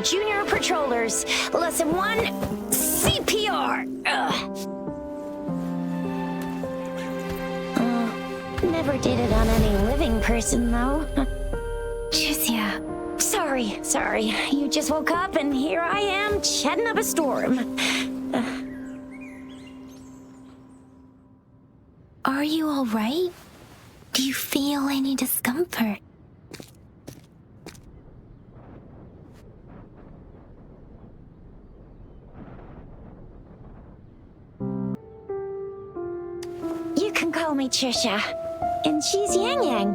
Junior Patrollers. Lesson 1, CPR. Never did it on any living person, though. Jusia. Sorry. You just woke up and here I am, chatting up a storm. Are you all right? Do you feel any discomfort? You can call me Trisha, and she's Yang Yang.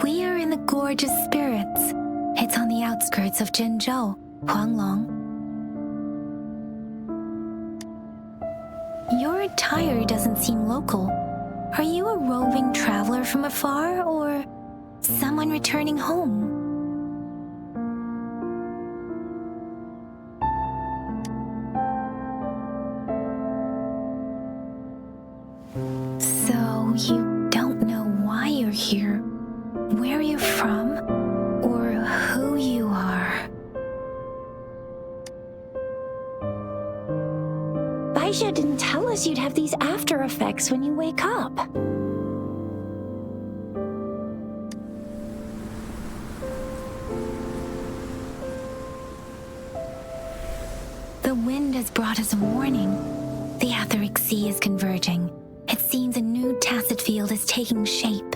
We are in the Gorge of Spirits. It's on the outskirts of Zhenzhou, Huanglong. Your attire doesn't seem local. Are you a roving traveler from afar, or someone returning home? So you don't know why you're here, where you're from, or who you are. Baisha didn't tell us you'd have these after effects when you wake up. The wind has brought us a warning. The Etheric Sea is converging. It seems a new tacit field is taking shape.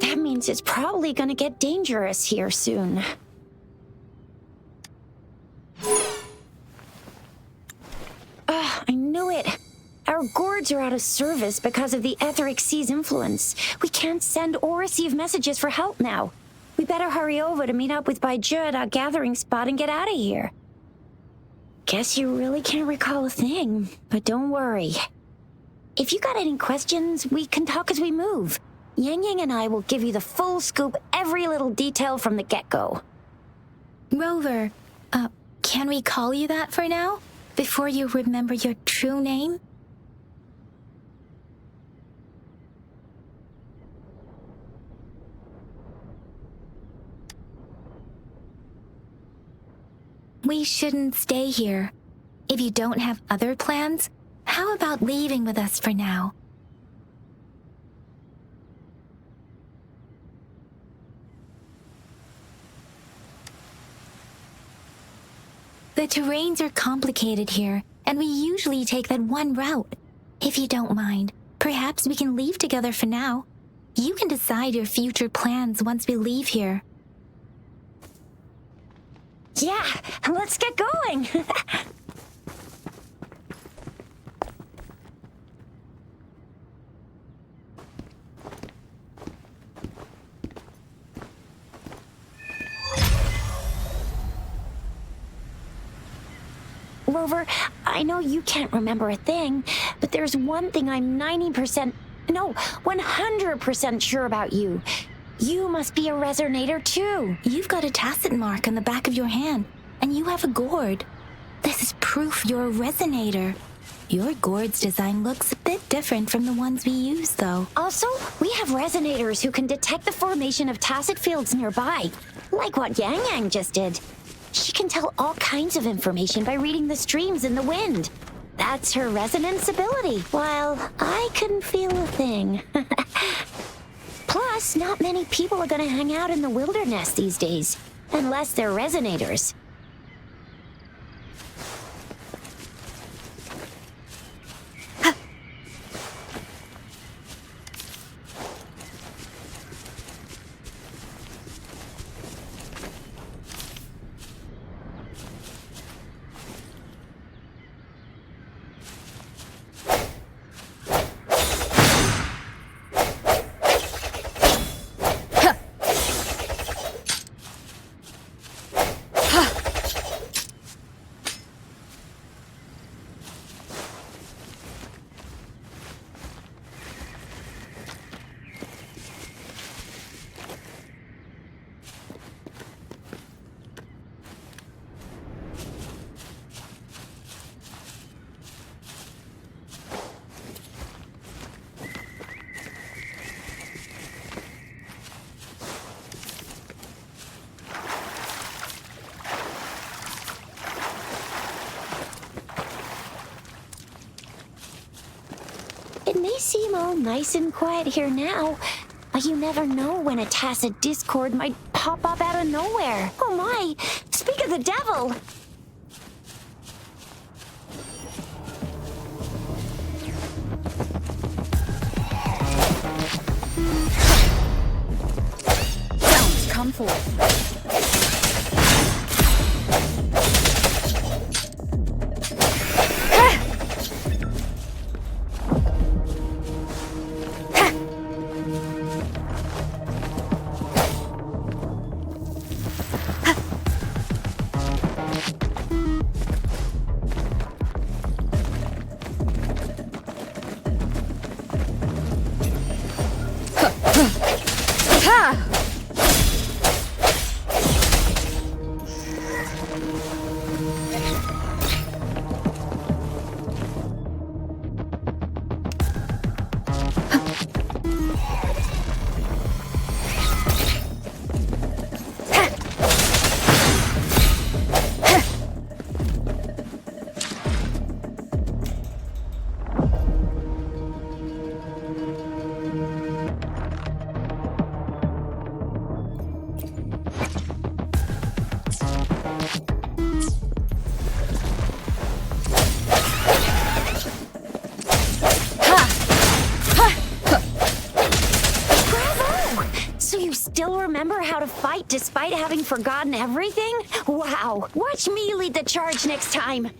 That means it's probably gonna get dangerous here soon. I knew it. Our gourds are out of service because of the Etheric Sea's influence. We can't send or receive messages for help now. We better hurry over to meet up with Baizhi at our gathering spot and get out of here. Guess you really can't recall a thing, but don't worry. If you got any questions, we can talk as we move. Yang Yang and I will give you the full scoop, every little detail from the get-go. Rover, can we call you that for now? Before you remember your true name? We shouldn't stay here. If you don't have other plans, how about leaving with us for now? The terrains are complicated here, and we usually take that one route. If you don't mind, perhaps we can leave together for now. You can decide your future plans once we leave here. Yeah, let's get going. Rover, I know you can't remember a thing, but there's one thing I'm 100% sure about you. You must be a Resonator too. You've got a tacit mark on the back of your hand, and you have a gourd. This is proof you're a Resonator. Your gourd's design looks a bit different from the ones we use, though. Also, we have Resonators who can detect the formation of tacit fields nearby, like what Yang Yang just did. She can tell all kinds of information by reading the streams in the wind. That's her resonance ability, while I couldn't feel a thing. Plus, not many people are gonna hang out in the wilderness these days, unless they're Resonators. It may seem all nice and quiet here now, but you never know when a tacit discord might pop up out of nowhere. Oh my! Speak of the devil! Sounds come forth. Remember how to fight despite having forgotten everything? Wow! Watch me lead the charge next time!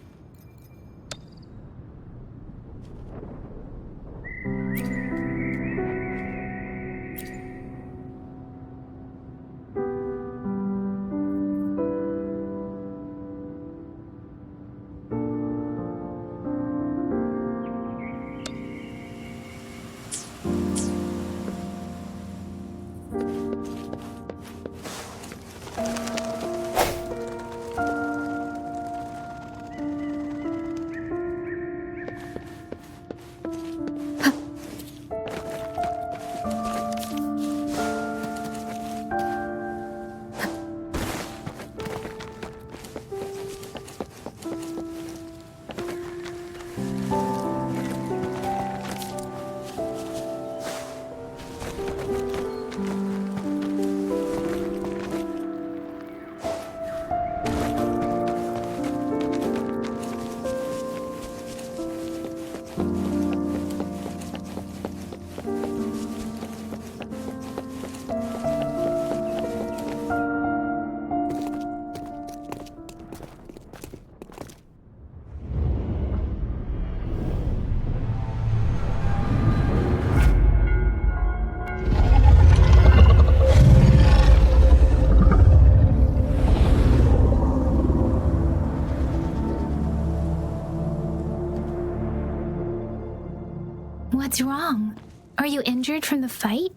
What's wrong? Are you injured from the fight?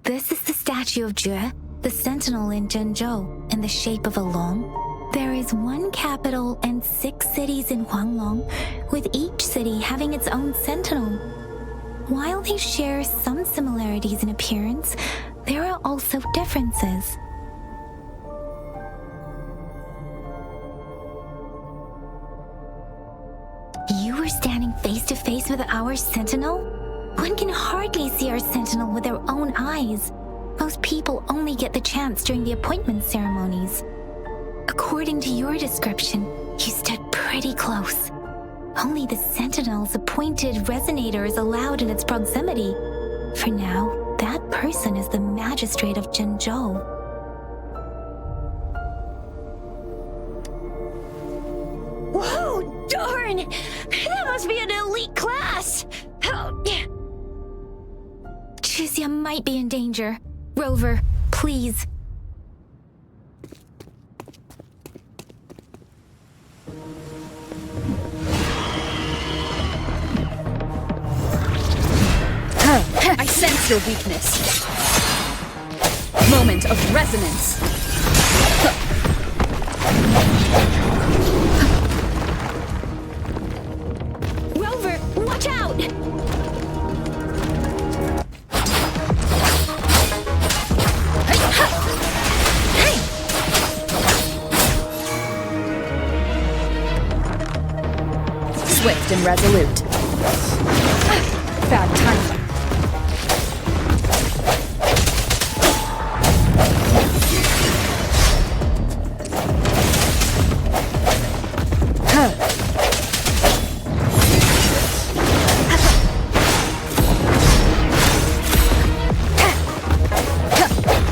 This is the statue of Jue, the sentinel in Zhenzhou, in the shape of a long. There is one capital and 6 cities in Huanglong, with each city having its own sentinel. While they share some similarities in appearance, there are also differences. You were standing face to face with our sentinel? One can hardly see our sentinel with their own eyes. Most people only get the chance during the appointment ceremonies. According to your description, you stood pretty close. Only the sentinel's appointed Resonator is allowed in its proximity. For now, that person is the magistrate of Zhenzhou. Whoa, darn! That must be an elite class! Chixia might be in danger. Rover, please. I sense your weakness. Moment of resonance. Rover, watch out! Swift and resolute. Bad timing.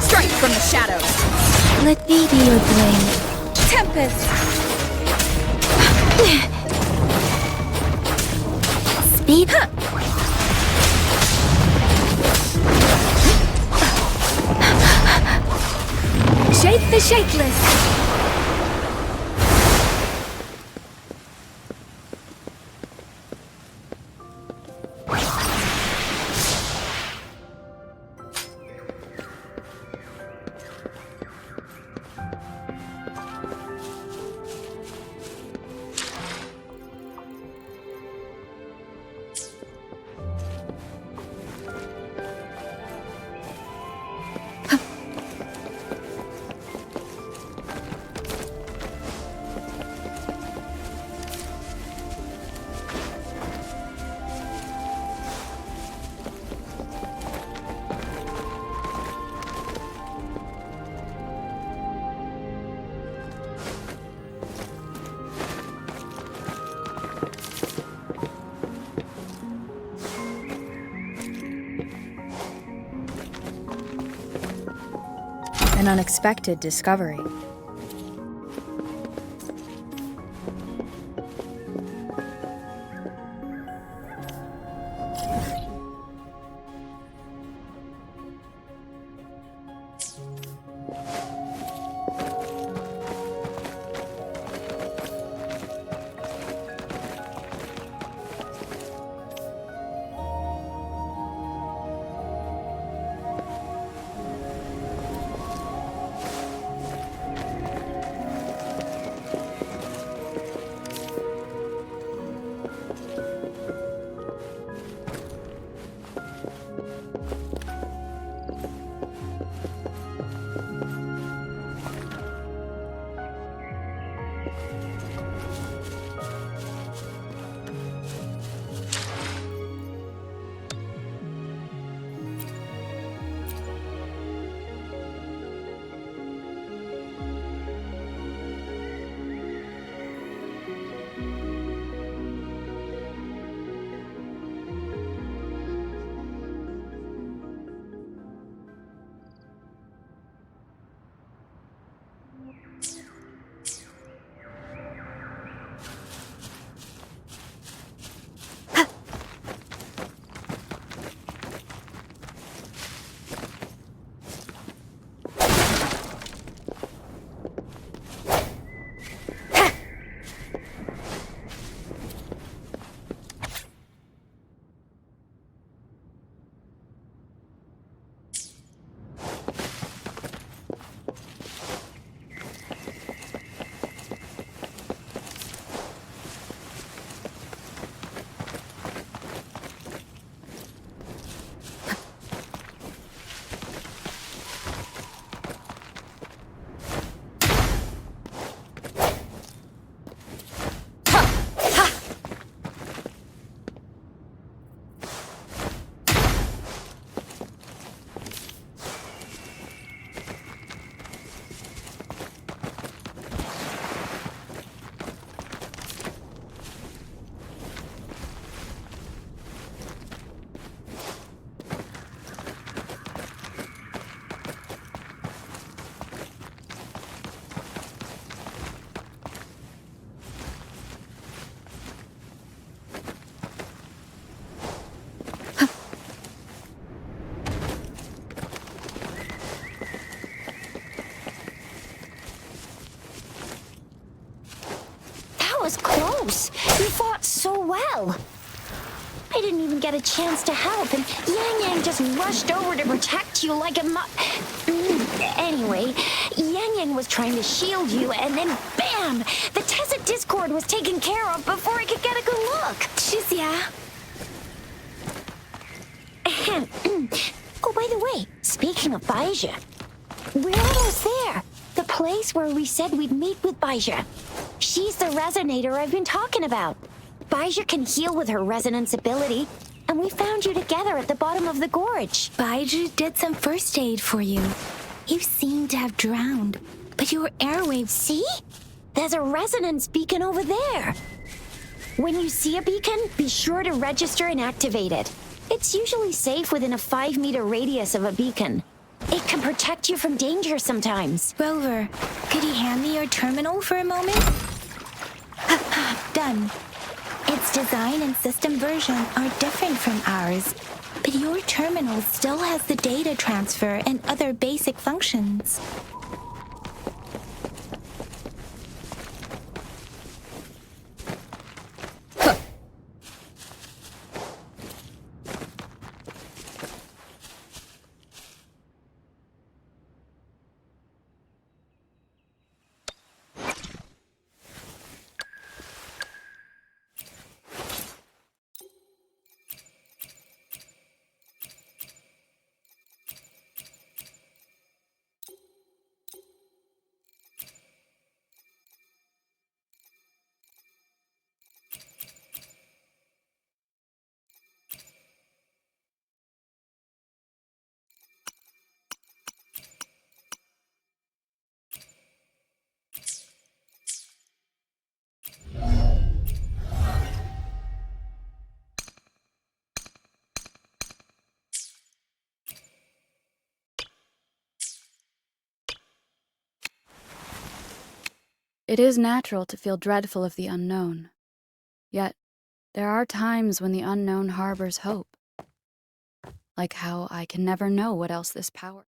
Strike from the shadows. Let me be your blade. Tempest. Speed. Shake the shakeless. An unexpected discovery. was close. You fought so well. I didn't even get a chance to help, and Yang Yang just rushed over to protect you like a Anyway, Yang Yang was trying to shield you, and then bam! The Tessa Discord was taken care of before I could get a good look. Shizia. Oh, by the way, speaking of Baija, we're almost there. The place where we said we'd meet with Baija. She's the Resonator I've been talking about. Baija can heal with her resonance ability, and we found you together at the bottom of the gorge. Baiju did some first aid for you. You seem to have drowned, but your airwaves... See? There's a resonance beacon over there. When you see a beacon, be sure to register and activate it. It's usually safe within a 5-meter radius of a beacon. It can protect you from danger sometimes. Rover, could you hand me your terminal for a moment? Done. Its design and system version are different from ours, but your terminal still has the data transfer and other basic functions. It is natural to feel dreadful of the unknown. Yet, there are times when the unknown harbors hope. Like how I can never know what else this power...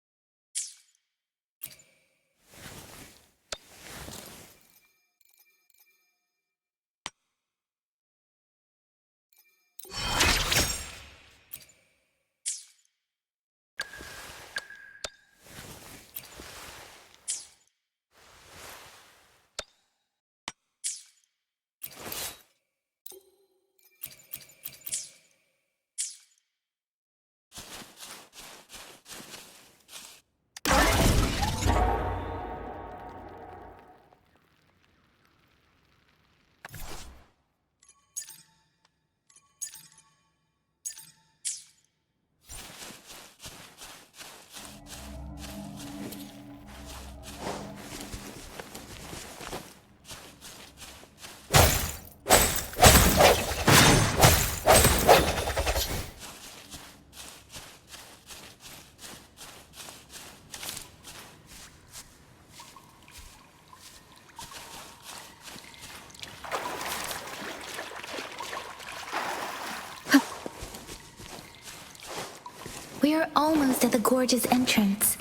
We are almost at the gorge's entrance.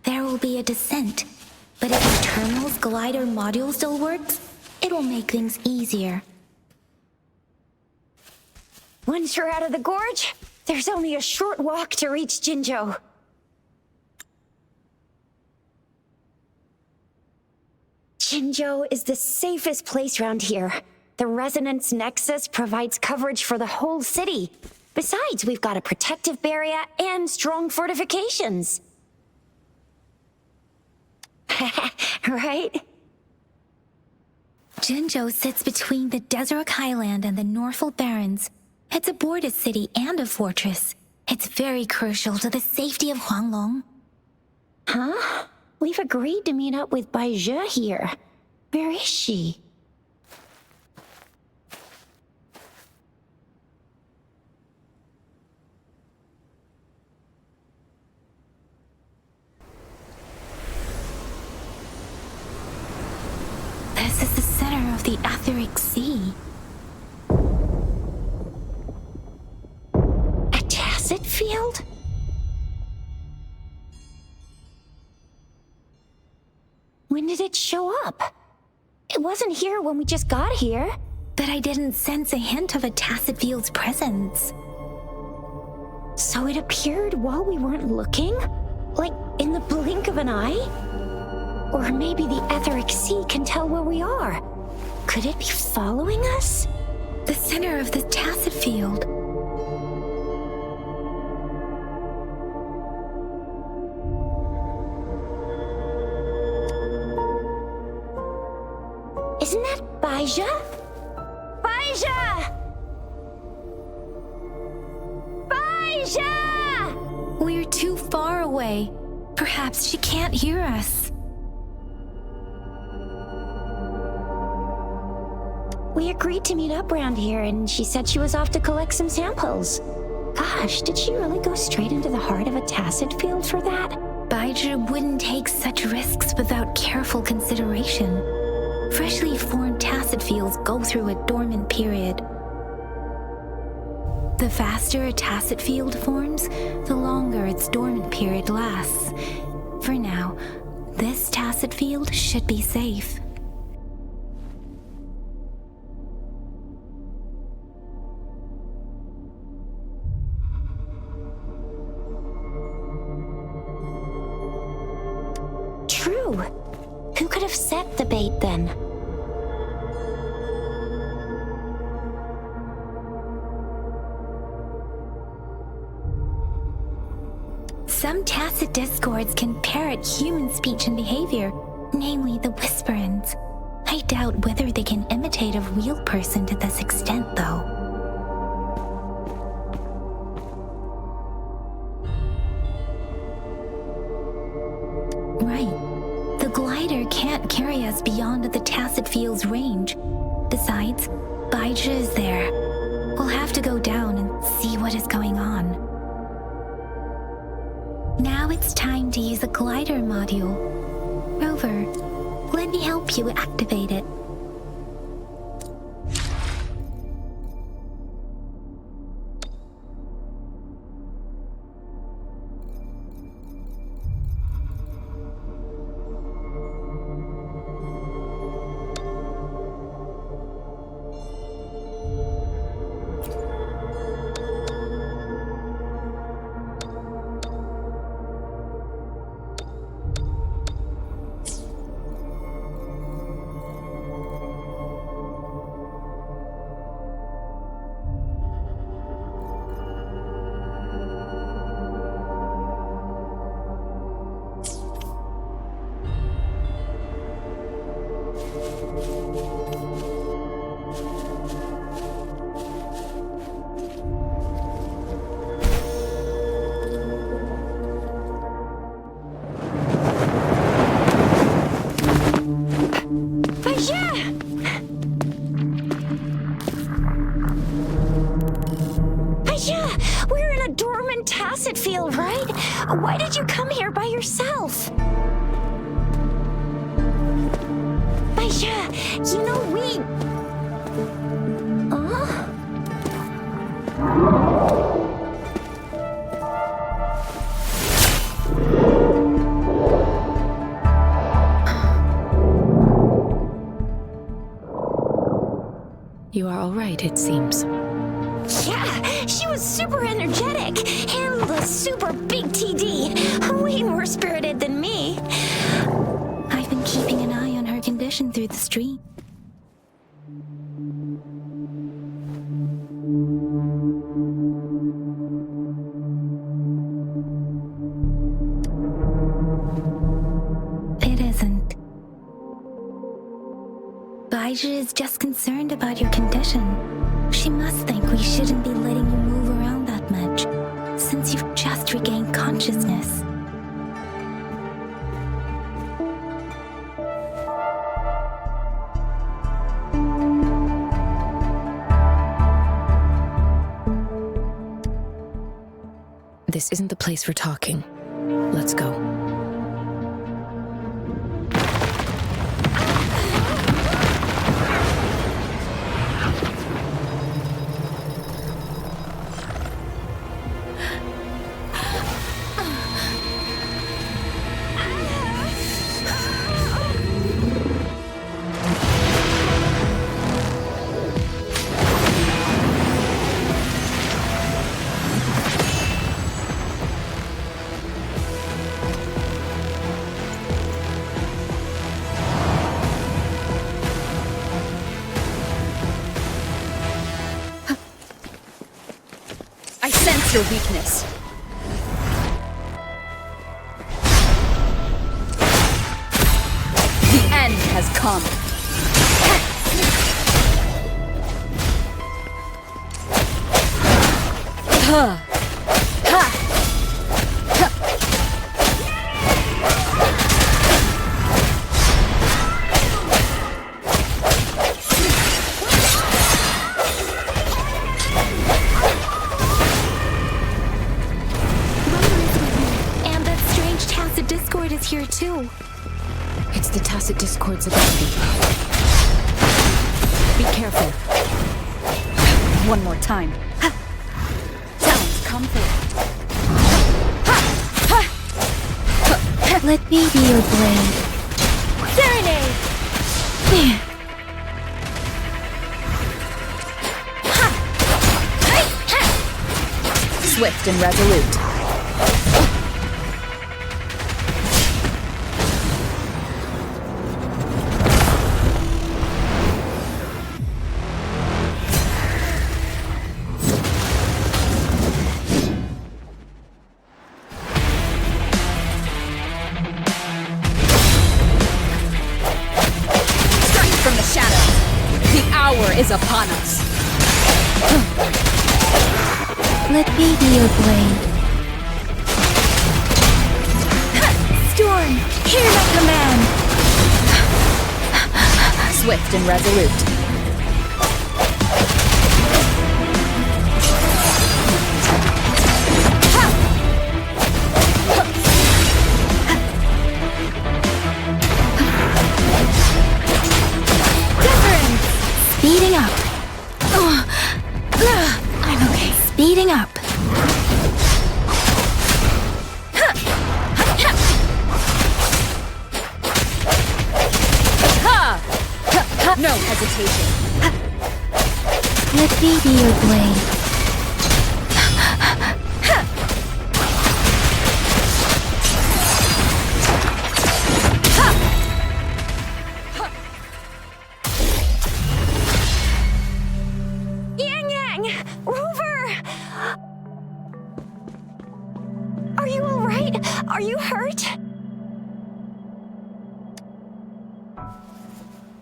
There will be a descent, but if our terminal's glider module still works, it will make things easier. Once you're out of the gorge, there's only a short walk to reach Jinzhou. Jinzhou is the safest place around here. The Resonance Nexus provides coverage for the whole city. Besides, we've got a protective barrier and strong fortifications. Right? Jinzhou sits between the Desert Highland and the Northful Barrens. It's a border city and a fortress. It's very crucial to the safety of Huanglong. Huh? We've agreed to meet up with Baija here. Where is she? This is the center of the Etheric Sea. A tacit field? When did it show up? It wasn't here when we just got here. But I didn't sense a hint of a tacit field's presence. So it appeared while we weren't looking? Like in the blink of an eye? Or maybe the Etheric Sea can tell where we are. Could it be following us? The center of the tacit field. Isn't that Baija? Baija! Baija! Baija! We're too far away. Perhaps she can't hear us. We agreed to meet up around here, and she said she was off to collect some samples. Gosh, did she really go straight into the heart of a tacit field for that? Baija wouldn't take such risks without careful consideration. Freshly formed tacit fields go through a dormant period. The faster a tacit field forms, the longer its dormant period lasts. For now, this tacit field should be safe. True. Who could have set the bait then? Some tacit discords can parrot human speech and behavior, namely the whisperings. I doubt whether they can imitate a real person to this extent, though. Right. The glider can't carry us beyond the tacit field's range. Besides, Baija is there. We'll have to go down and see what is going on. Now it's time to use a glider module. Rover, let me help you activate it. We're in a dormant tacit field, right? Why did you come here by yourself? Baija, you know we... You are all right, it seems. Yeah, she was super energetic. Handled a super big TD. Way more spirited than me. I've been keeping an eye on her condition through the stream. It isn't. Baija is just concerned about your condition. She must think we shouldn't be letting you move around that much, since you've just regained consciousness. This isn't the place for talking. Let's go. I sense your weakness. The end has come. And that strange tacit discord is here too. It's the tacit discord's ability. Be careful. One more time. Sounds come through. Let me be your blade. Serenade! Swift and resolute. From the shadows. The hour is upon us. Let me be your blade. Storm, hear my command. Swift and resolute. Speeding up. I'm okay. Speeding up. No hesitation. Let me be your blade. Rover! Are you all right? Are you hurt?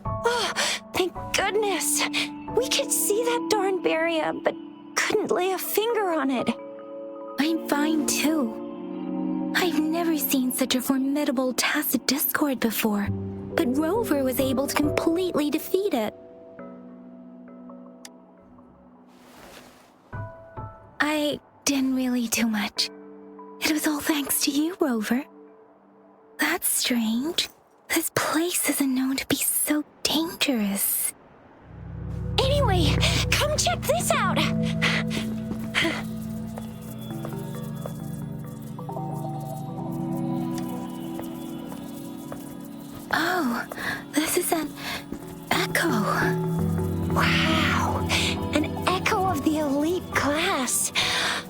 Oh, thank goodness. We could see that darn barrier, but couldn't lay a finger on it. I'm fine too. I've never seen such a formidable tacit discord before, but Rover was able to completely defeat it. I didn't really do much. It was all thanks to you, Rover. That's strange. This place isn't known to be so dangerous. Anyway, come check this out. Oh, this is an echo. Wow, an echo of the elite class.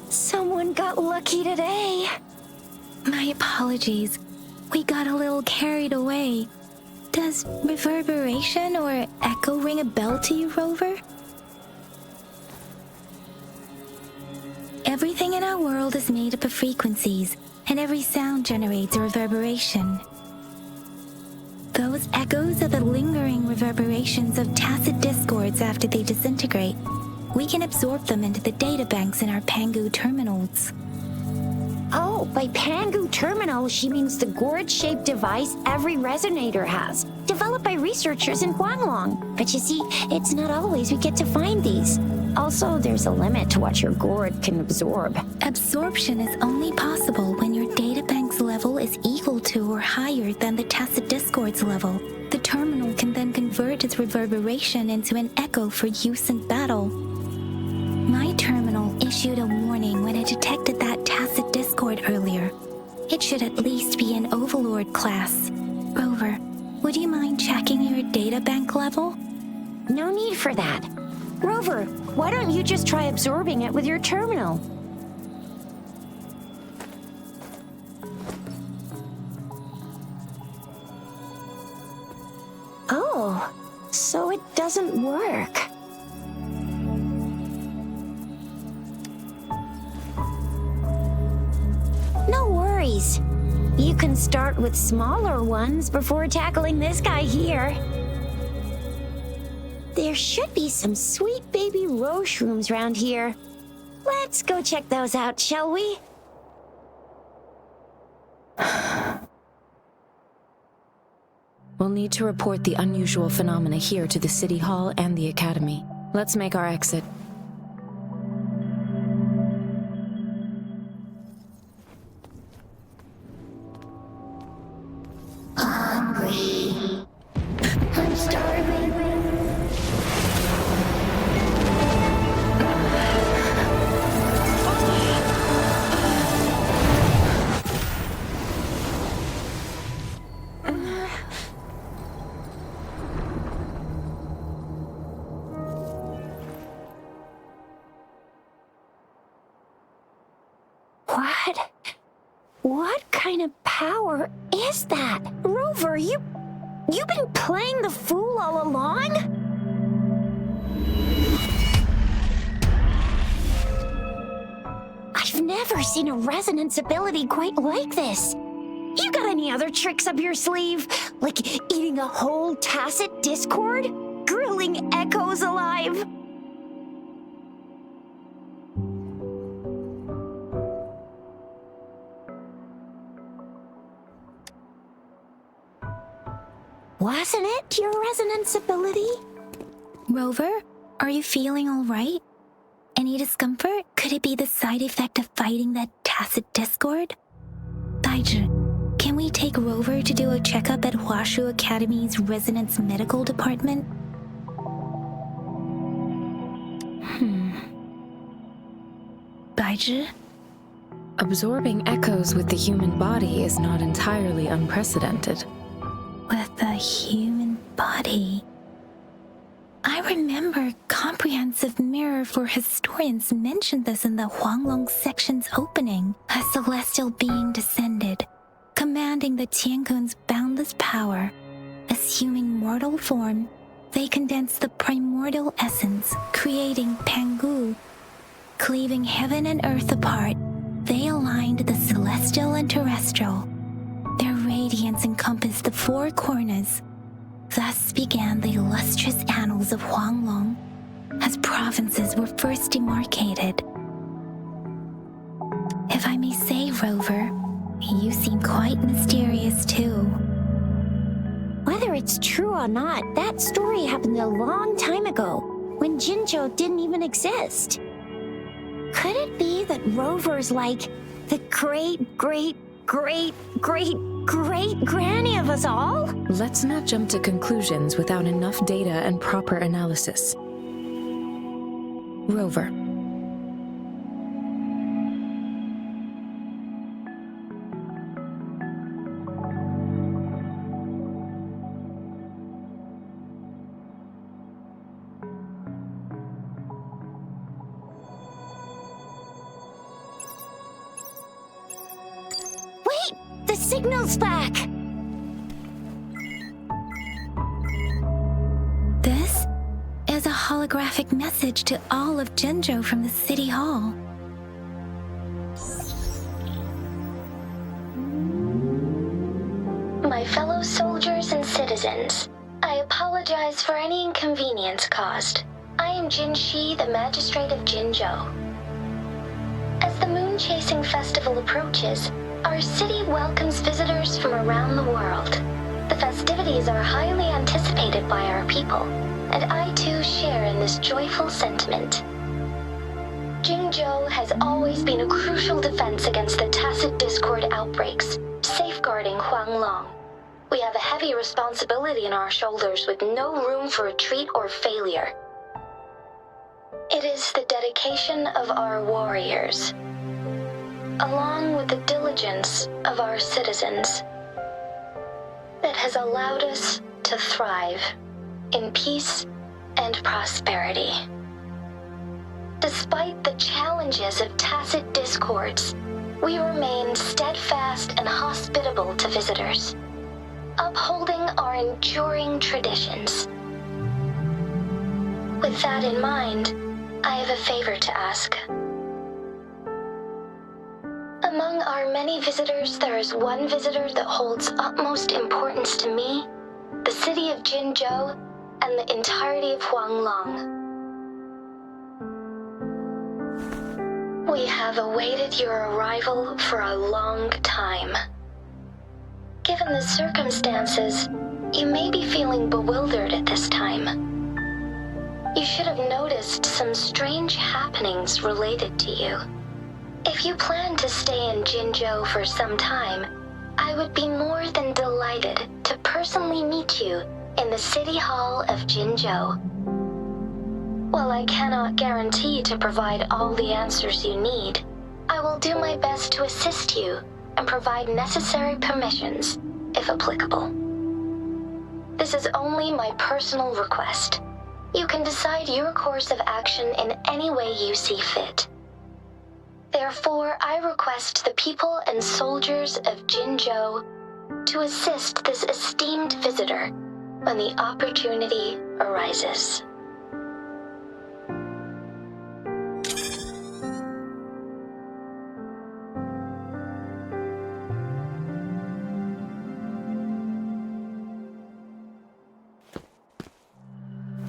Someone got lucky today. My apologies. We got a little carried away. Does reverberation or echo ring a bell to you, Rover? Everything in our world is made up of frequencies, and every sound generates a reverberation. Those echoes are the lingering reverberations of tacit discords after they disintegrate. We can absorb them into the databanks in our Pangu terminals. Oh, by Pangu terminal, she means the gourd-shaped device every resonator has, developed by researchers in Guanglong. But you see, it's not always we get to find these. Also, there's a limit to what your gourd can absorb. Absorption is only possible when your databank's level is equal to or higher than the tacit discord's level. The terminal can then convert its reverberation into an echo for use in battle. My terminal issued a warning when it detected that tacit discord earlier. It should at least be an Overlord class. Rover, would you mind checking your databank level? No need for that. Rover, why don't you just try absorbing it with your terminal? Oh, so it doesn't work. No worries. You can start with smaller ones before tackling this guy here. There should be some sweet baby rose shrooms around here. Let's go check those out, shall we? We'll need to report the unusual phenomena here to the City Hall and the Academy. Let's make our exit. Hungry. I'm starving. What kind of power is that? Rover, you've been playing the fool all along? I've never seen a resonance ability quite like this. You got any other tricks up your sleeve? Like eating a whole tacit discord? Grilling echoes alive? Wasn't it your resonance ability? Rover, are you feeling all right? Any discomfort? Could it be the side effect of fighting that tacit discord? Daiji, can we take Rover to do a checkup at Hwashu Academy's Resonance Medical Department? Daiji? Absorbing echoes with the human body is not entirely unprecedented. With the human body. I remember Comprehensive Mirror for Historians mentioned this in the Huanglong section's opening. A celestial being descended, commanding the Tiankun's boundless power. Assuming mortal form, they condensed the primordial essence, creating Pangu. Cleaving heaven and earth apart, they aligned the celestial and terrestrial. Their radiance encompassed the four corners. Thus began the illustrious annals of Huanglong, as provinces were first demarcated. If I may say, Rover, you seem quite mysterious too. Whether it's true or not, that story happened a long time ago, when Jinzhou didn't even exist. Could it be that Rover's like the great-great-great-great-great-granny of us all? Let's not jump to conclusions without enough data and proper analysis. Rover. Wait! The signal's back! This is a holographic message to all of Jinzhou from the City Hall. My fellow soldiers and citizens, I apologize for any inconvenience caused. I am Jin Shi, the Magistrate of Jinzhou. As the Moon-Chasing Festival approaches, our city welcomes visitors from around the world. The festivities are highly anticipated by our people, and I too share in this joyful sentiment. Jinzhou has always been a crucial defense against the tacit discord outbreaks, safeguarding Huanglong. We have a heavy responsibility on our shoulders with no room for retreat or failure. It is the dedication of our warriors, along with the diligence of our citizens, that has allowed us to thrive in peace and prosperity. Despite the challenges of tacit discords, we remain steadfast and hospitable to visitors, upholding our enduring traditions. With that in mind, I have a favor to ask. Among our many visitors, there is one visitor that holds utmost importance to me, the city of Jinzhou, and the entirety of Huanglong. We have awaited your arrival for a long time. Given the circumstances, you may be feeling bewildered at this time. You should have noticed some strange happenings related to you. If you plan to stay in Jinzhou for some time, I would be more than delighted to personally meet you in the City Hall of Jinzhou. While I cannot guarantee to provide all the answers you need, I will do my best to assist you and provide necessary permissions, if applicable. This is only my personal request. You can decide your course of action in any way you see fit. Therefore, I request the people and soldiers of Jinzhou to assist this esteemed visitor when the opportunity arises.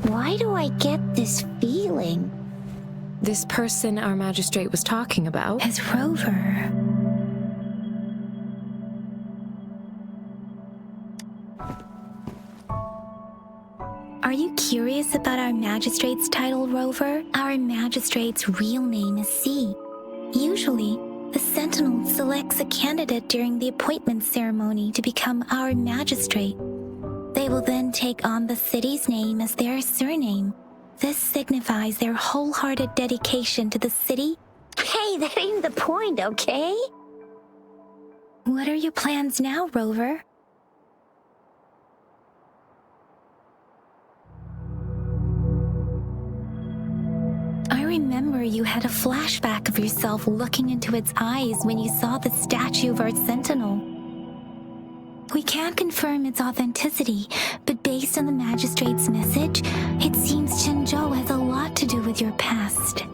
Why do I get this feeling? This person our magistrate was talking about? As Rover. Are you curious about our magistrate's title, Rover? Our magistrate's real name is C. Usually, the Sentinel selects a candidate during the appointment ceremony to become our magistrate. They will then take on the city's name as their surname. This signifies their wholehearted dedication to the city. Hey, that ain't the point, okay? What are your plans now, Rover? I remember you had a flashback of yourself looking into its eyes when you saw the statue of our Sentinel. We can't confirm its authenticity, but based on the magistrate's message, it seems Jinzhou has a lot to do with your past.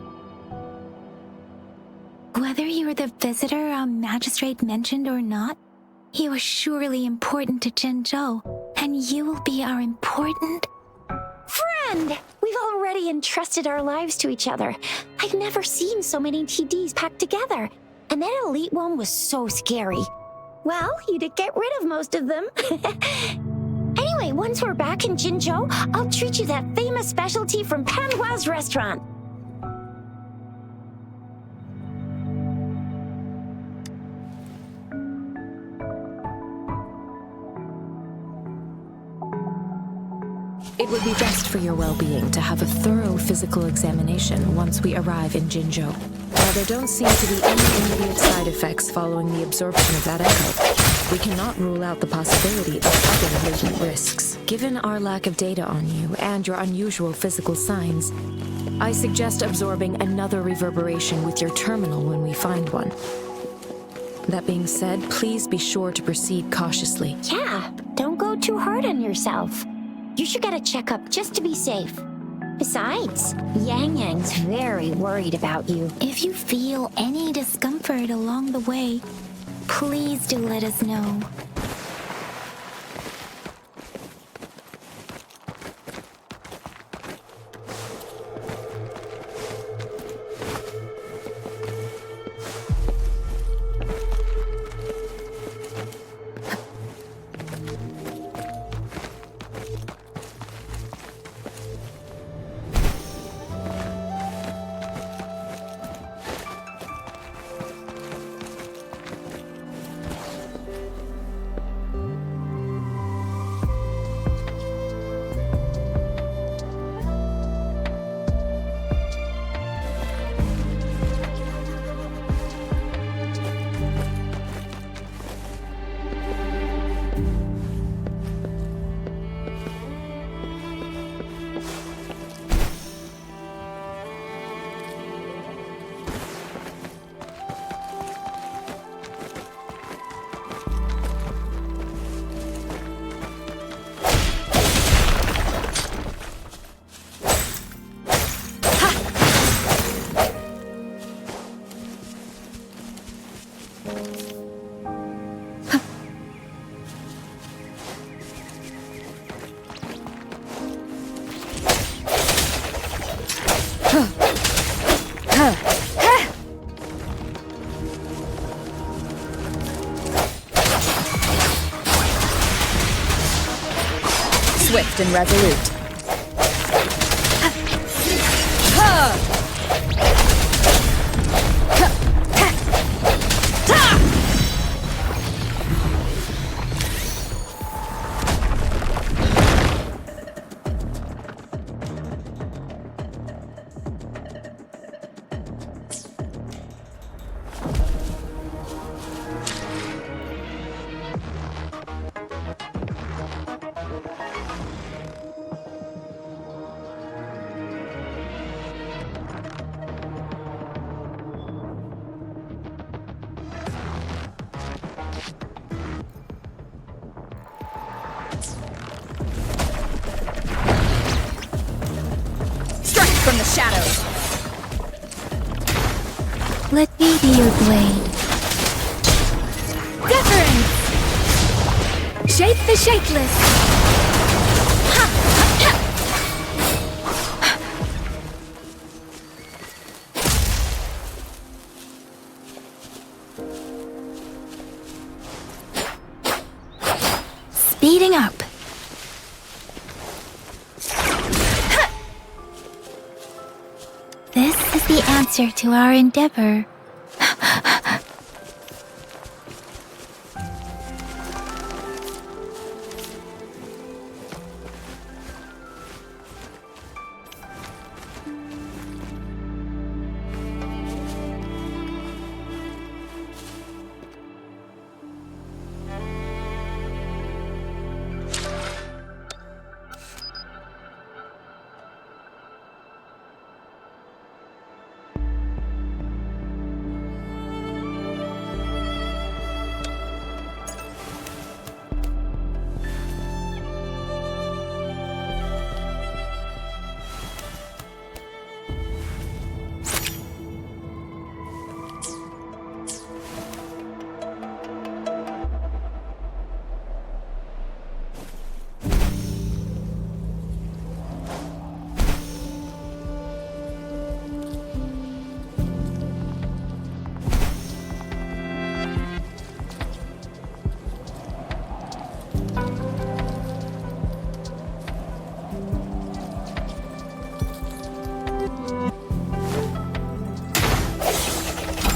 Whether you were the visitor our magistrate mentioned or not, you are surely important to Jinzhou, and you will be our important Friend! We've already entrusted our lives to each other. I've never seen so many TDs packed together, and that elite one was so scary. Well, you did get rid of most of them. Anyway, once we're back in Jinzhou, I'll treat you that famous specialty from Panhua's restaurant. It would be best for your well-being to have a thorough physical examination once we arrive in Jinzhou. While there don't seem to be any immediate side effects following the absorption of that echo, we cannot rule out the possibility of other latent risks. Given our lack of data on you and your unusual physical signs, I suggest absorbing another reverberation with your terminal when we find one. That being said, please be sure to proceed cautiously. Yeah, don't go too hard on yourself. You should get a checkup just to be safe. Besides, Yang Yang's very worried about you. If you feel any discomfort along the way, please do let us know. Swift and resolute. From the shadows. Let me be your blade. Utterance! Shape the shapeless! Speeding up. This is the answer to our endeavor.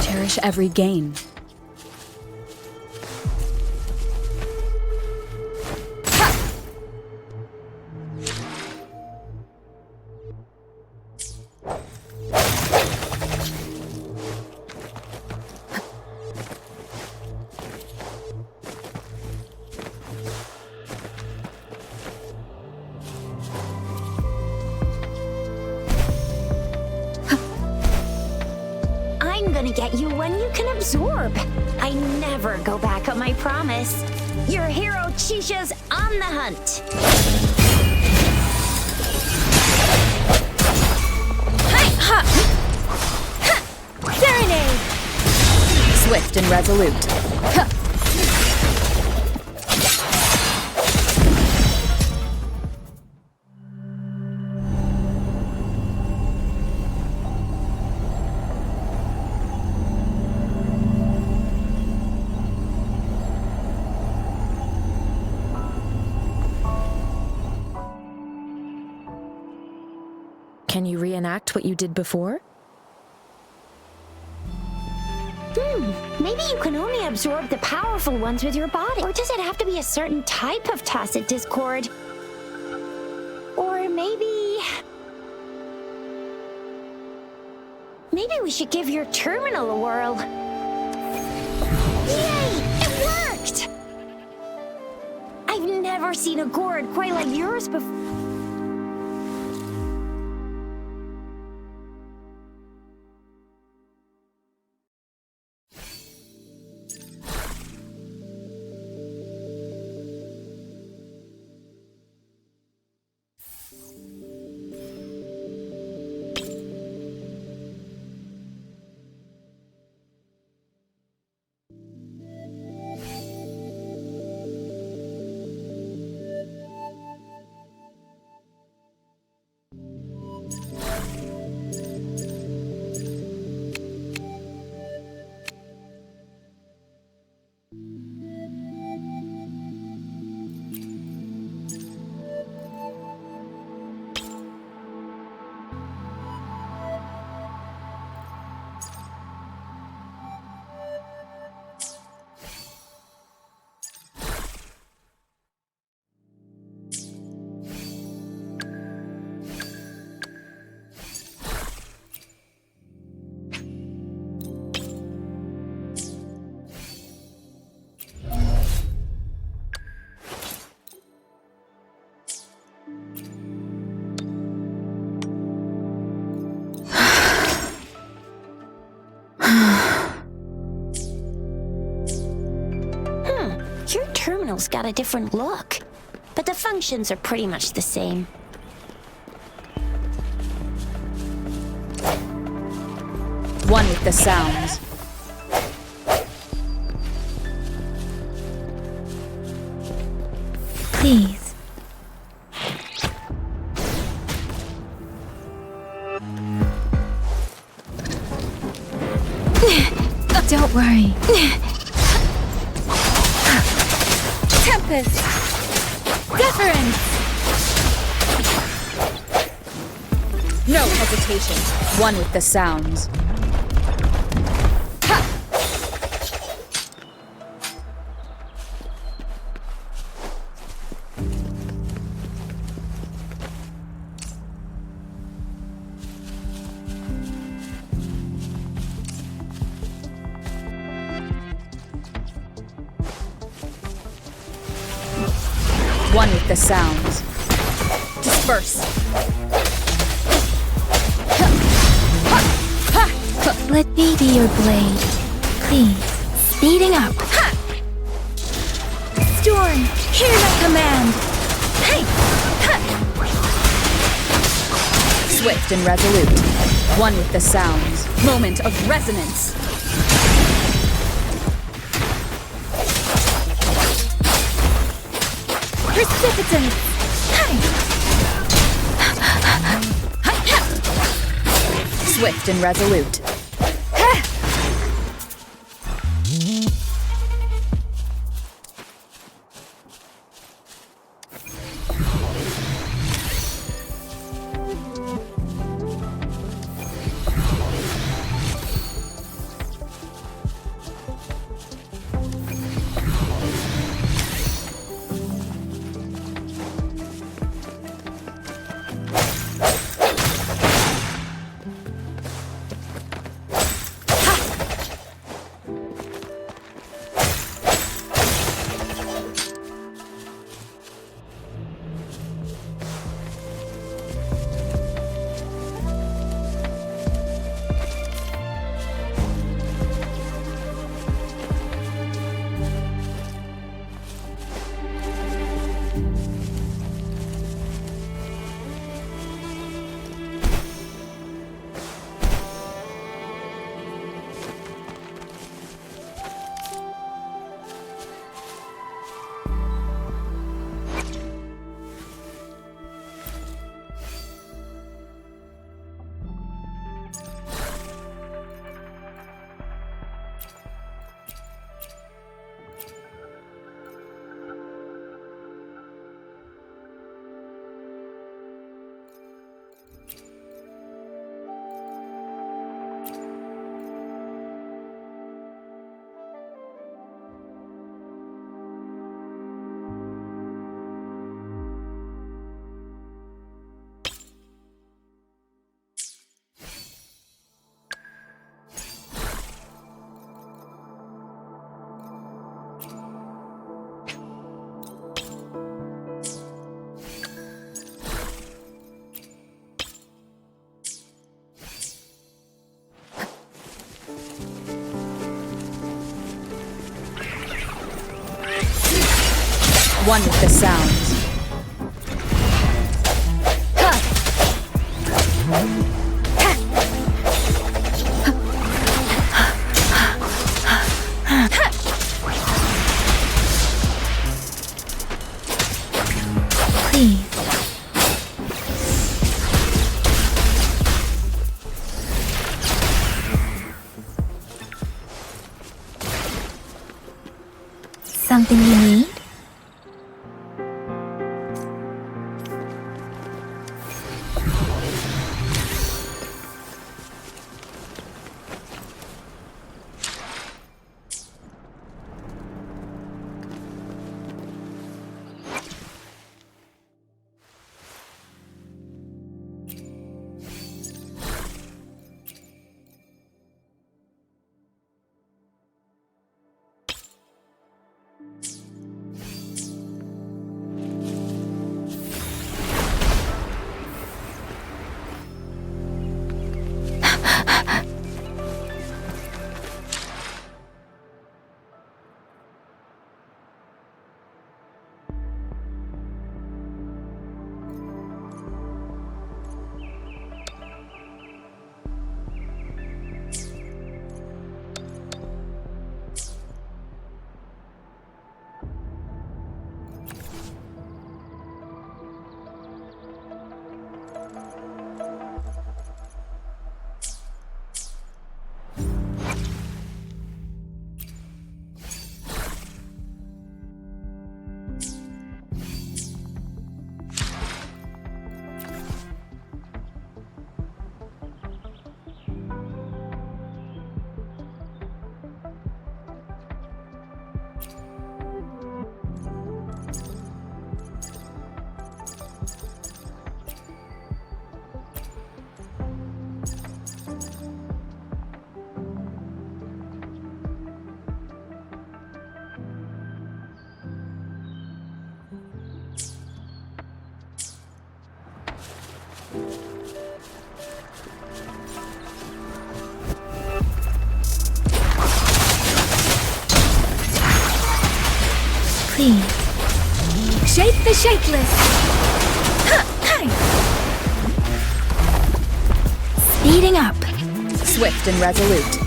Cherish every gain. I'm gonna get you one you can absorb. I never go back on my promise. Your hero Chisha's on the hunt. Serenade! Swift and resolute. Can you reenact what you did before? Maybe you can only absorb the powerful ones with your body. Or does it have to be a certain type of tacit discord? Or maybe we should give your terminal a whirl. Yay! It worked! I've never seen a gourd quite like yours before. panel's got a different look, but the functions are pretty much the same. One with the sounds. Please. Don't worry. Tempest! Deference! No hesitation. One with the sounds. One with the sounds. Disperse. Let me be your blade. Please. Speeding up. Storm, hear my command. Swift and resolute. One with the sounds. Moment of resonance. Precipitant. Swift and resolute. One with the sounds. Please. Something you need? Please. Shake the shakeless! Speeding up. Swift and resolute.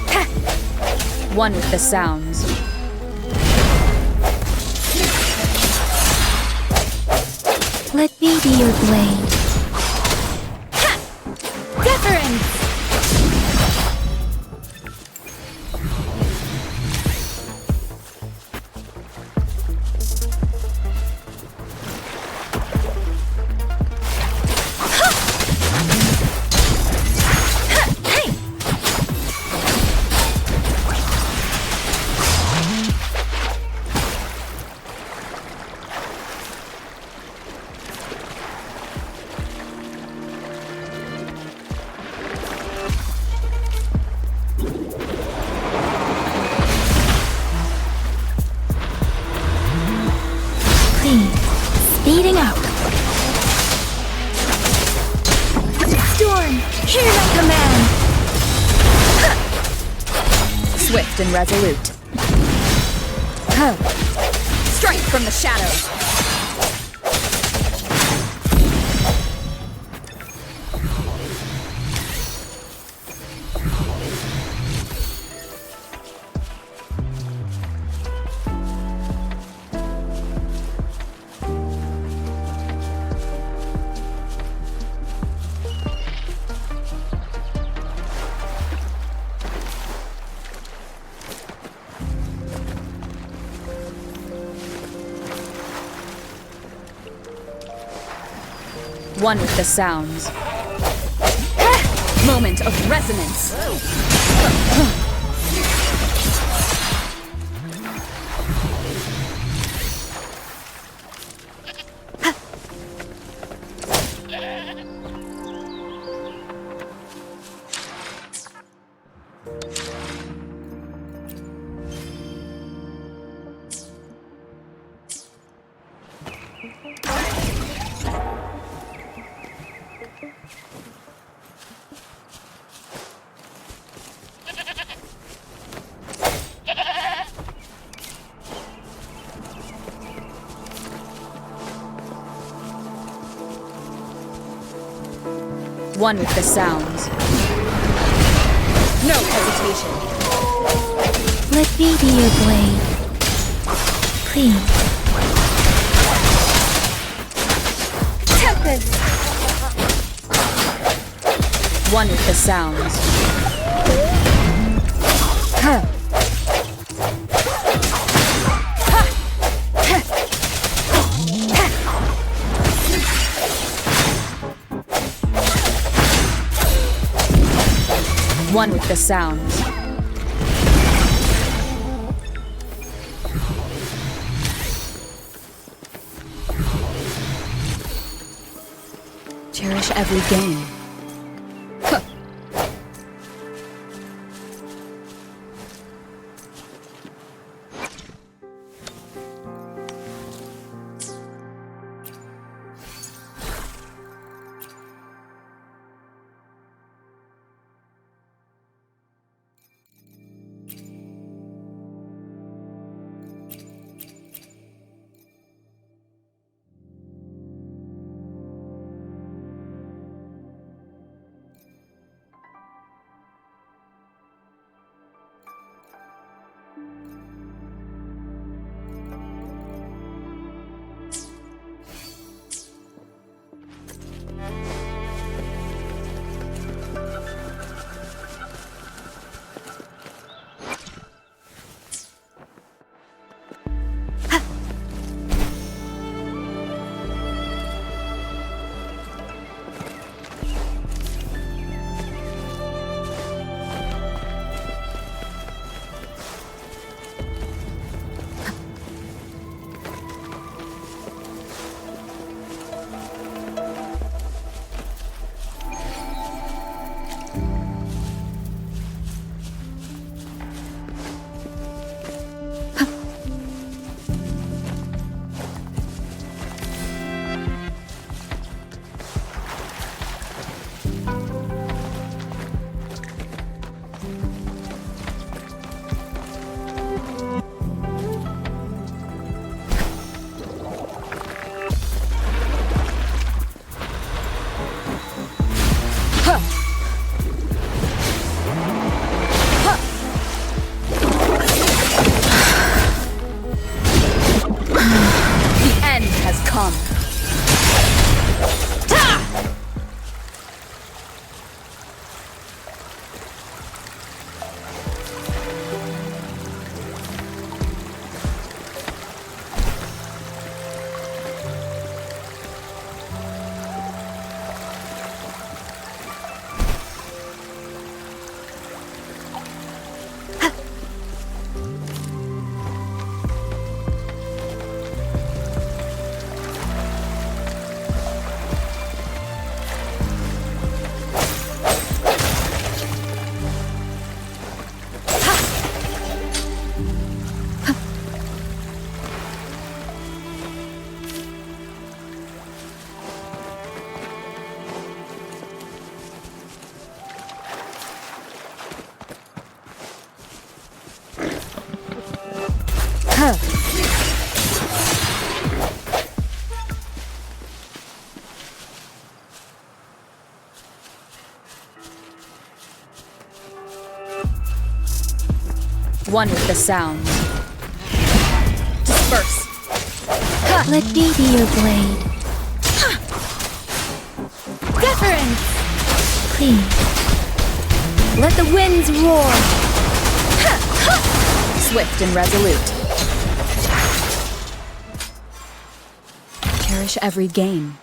One with the sounds. Let me be your blade. Deference! Speeding up. Storm, hear my command. Swift and resolute. Strength from the shadows. One with the sounds. Moment of resonance. One with the sounds. No hesitation. Let me be your blade. Please. Tempest! One with the sounds. One with the sounds. Cherish every game. One with the sounds. Disperse. Let me be your blade. Deference! Please. Let the winds roar. Swift and resolute. Cherish every gain.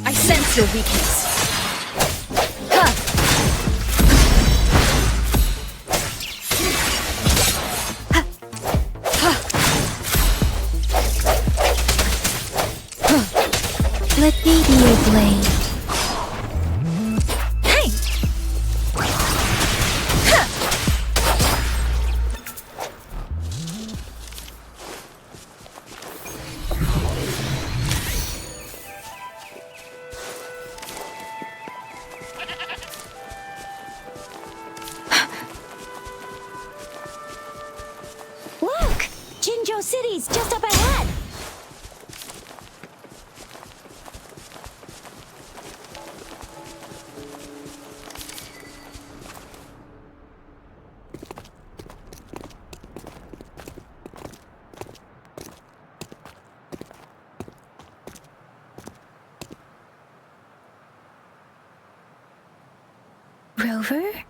I sense your weakness. Let me be your blade. Hey! Look! Jinzhou City's just up ahead! Rover?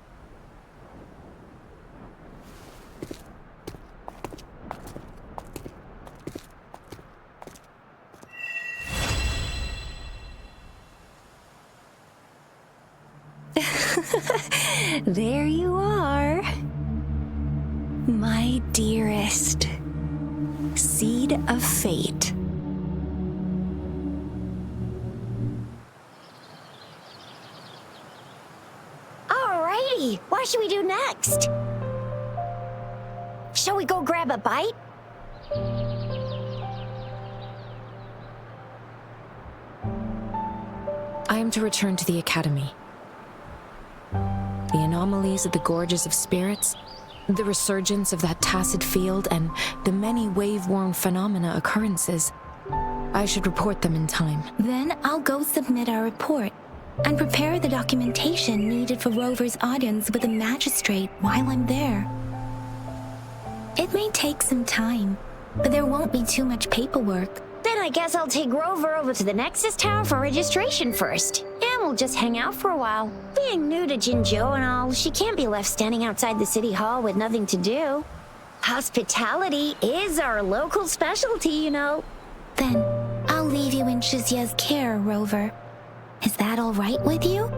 There you are. My dearest. Seed of fate. Alrighty, what should we do next? Shall we go grab a bite? I am to return to the Academy. The anomalies of the Gorges of Spirits, the resurgence of that tacit field, and the many wave-worn phenomena occurrences. I should report them in time. Then I'll go submit our report and prepare the documentation needed for Rover's audience with the magistrate while I'm there. It may take some time, but there won't be too much paperwork. Then I guess I'll take Rover over to the Nexus Tower for registration first. And we'll just hang out for a while. Being new to Jinzhou and all, she can't be left standing outside the city hall with nothing to do. Hospitality is our local specialty, you know. Then I'll leave you in Shizye's care, Rover. Is that all right with you?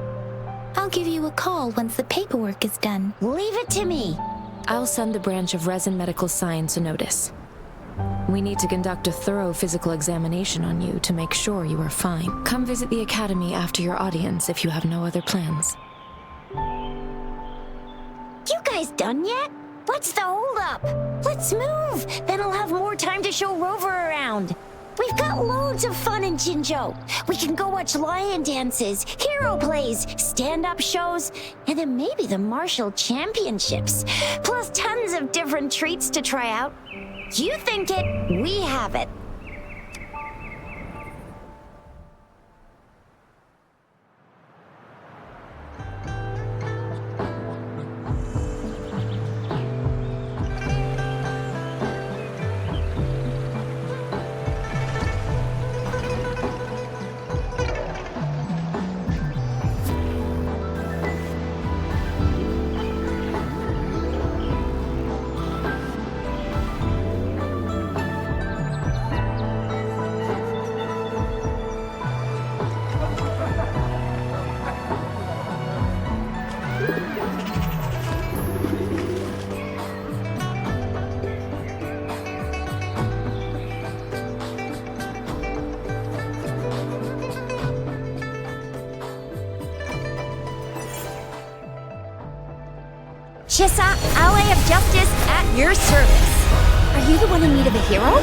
I'll give you a call once the paperwork is done. Leave it to me. I'll send the branch of Resin Medical Science a notice. We need to conduct a thorough physical examination on you to make sure you are fine. Come visit the Academy after your audience if you have no other plans. You guys done yet? What's the holdup? Let's move. Then I'll have more time to show Rover around. We've got loads of fun in Jinzhou. We can go watch lion dances, hero plays, stand-up shows, and then maybe the martial championships. Plus tons of different treats to try out. You think it, we have it. Shisa, ally of justice, at your service. Are you the one in need of a hero?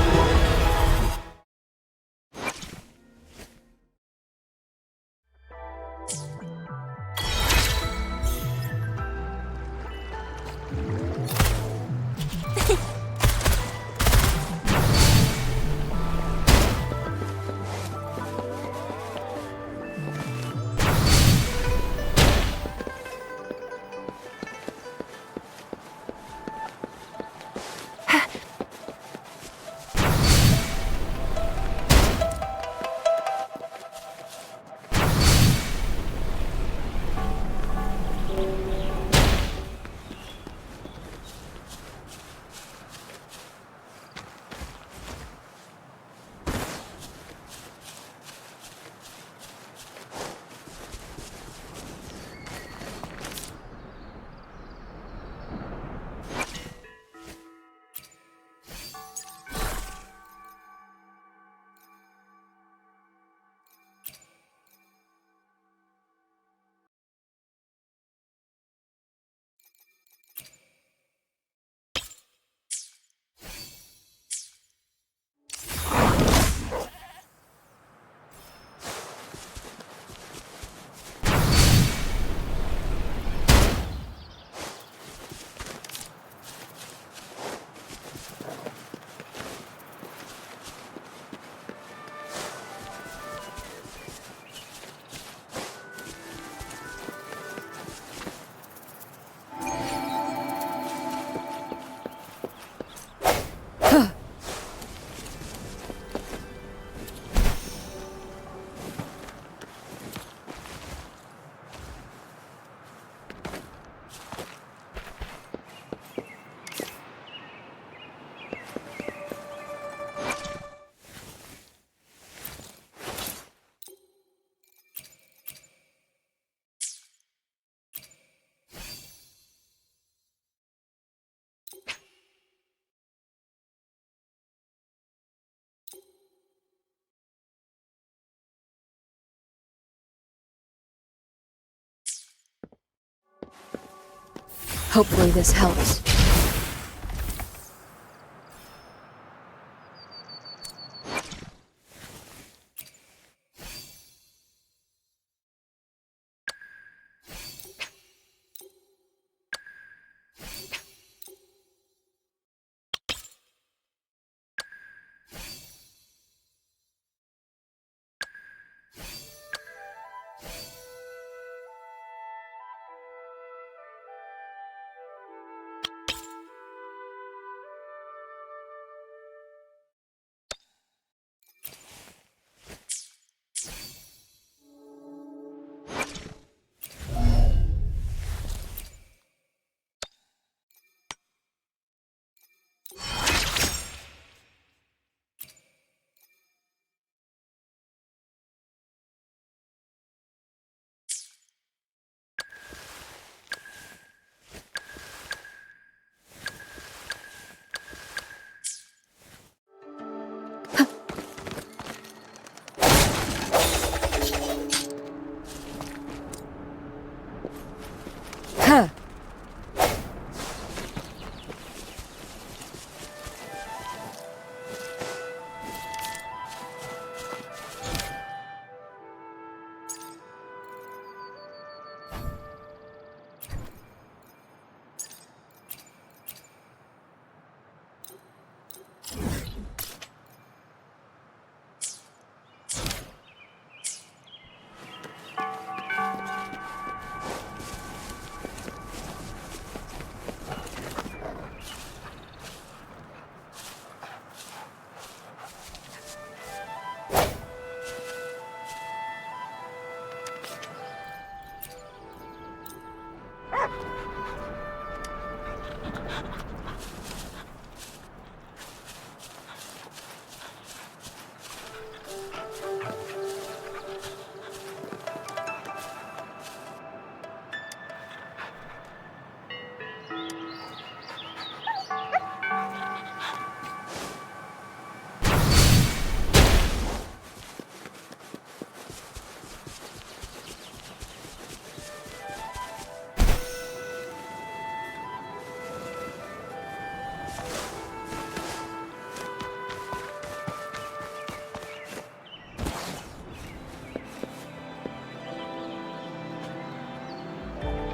Hopefully this helps. Huh.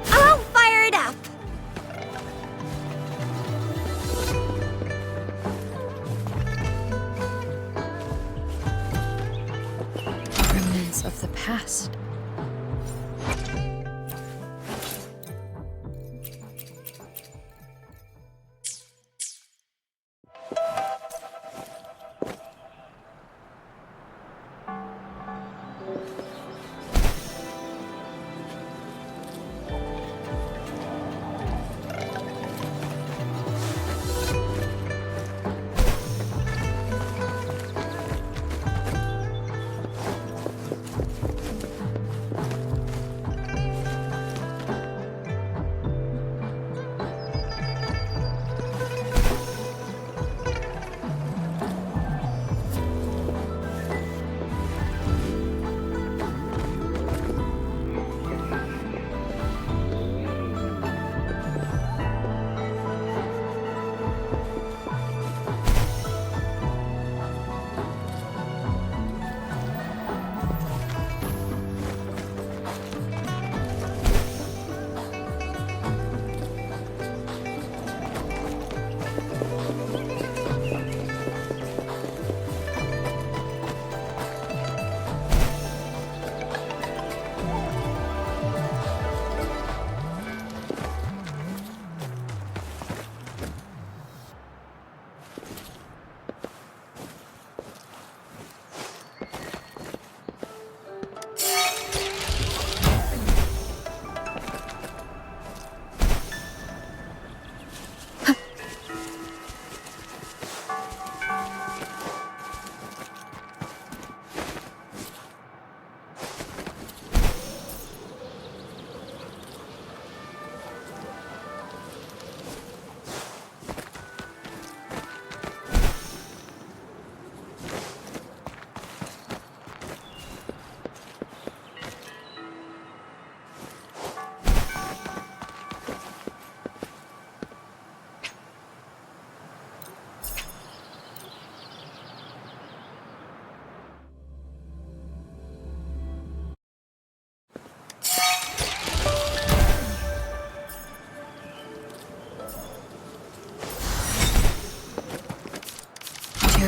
I'll fire it up! Remnants of the past.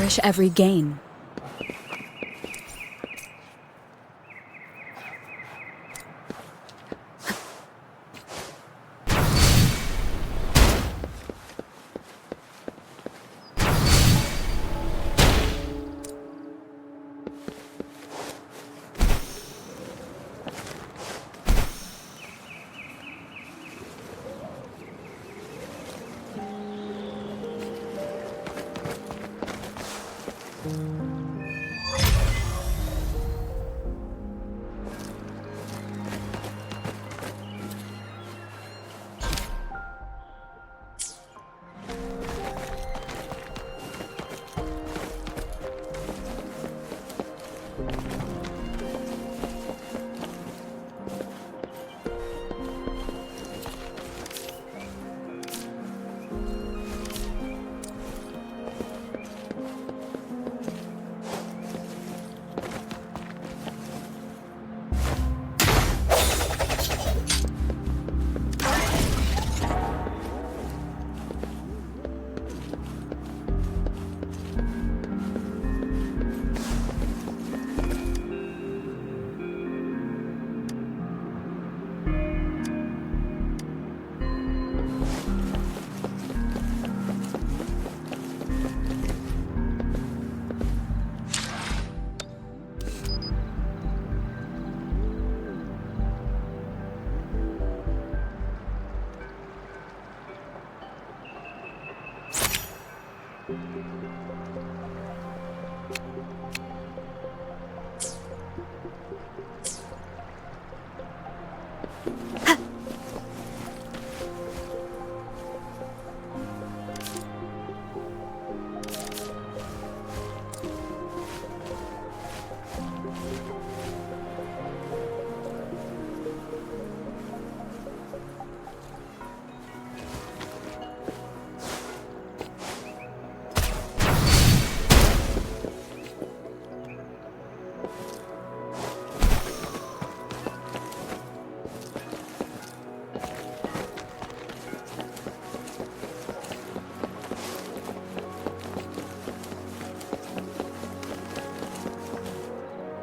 cherish every gain.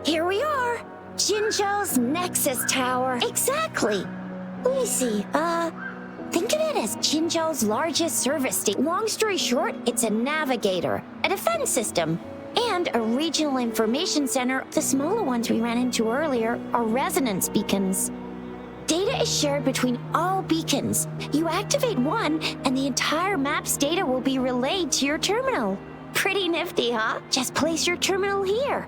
Here we are. Jinzhou's Nexus Tower. Exactly. Let me see. Think of it as Jinzhou's largest service station. Long story short, it's a navigator, a defense system, and a regional information center. The smaller ones we ran into earlier are resonance beacons. Data is shared between all beacons. You activate one, and the entire map's data will be relayed to your terminal. Pretty nifty, huh? Just place your terminal here.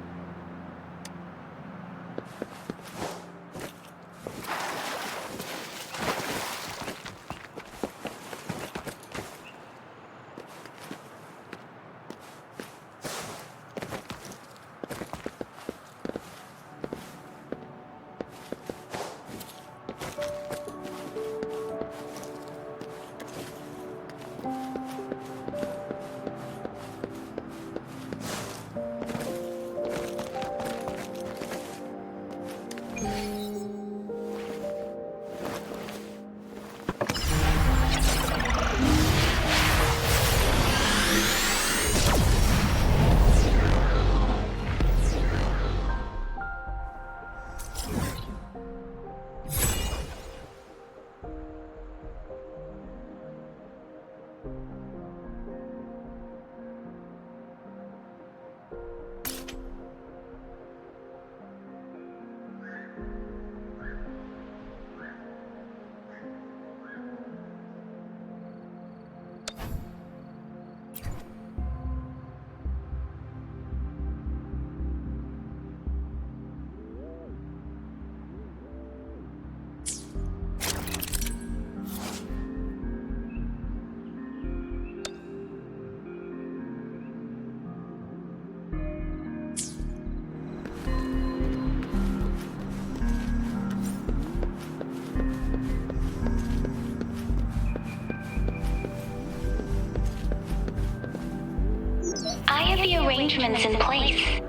The arrangements in place.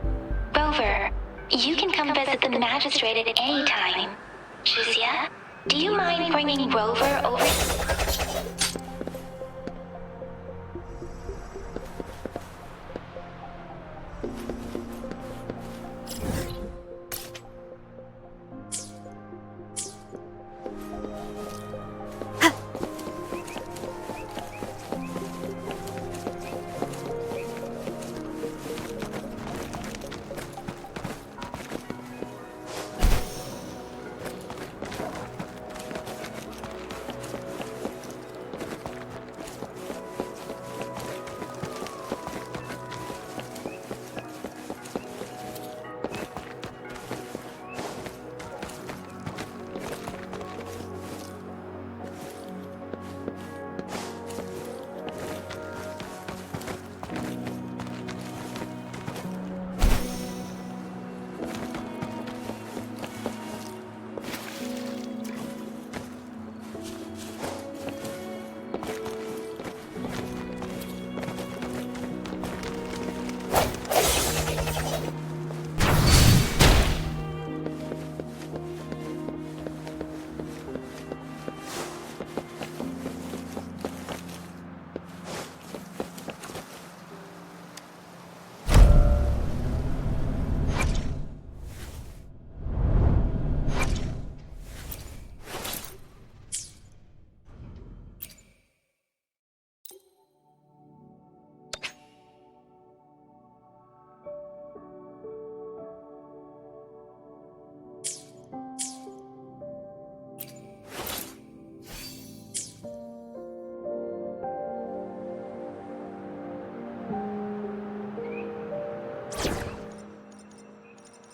Rover, you can come visit the magistrate at any time. Shizia, do you mind bringing Rover over?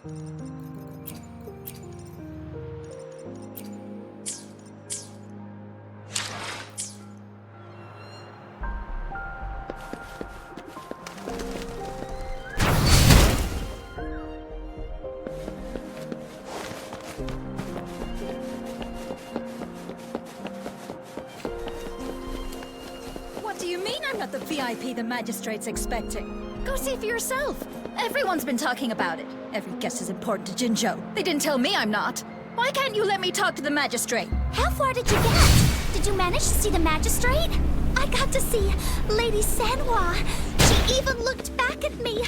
What do you mean I'm not the VIP the magistrate's expecting? Go see for yourself. Everyone's been talking about it. Every guest is important to Jinzhou. They didn't tell me I'm not. Why can't you let me talk to the magistrate? How far did you get? Did you manage to see the magistrate? I got to see Lady Sanhua. She even looked back at me.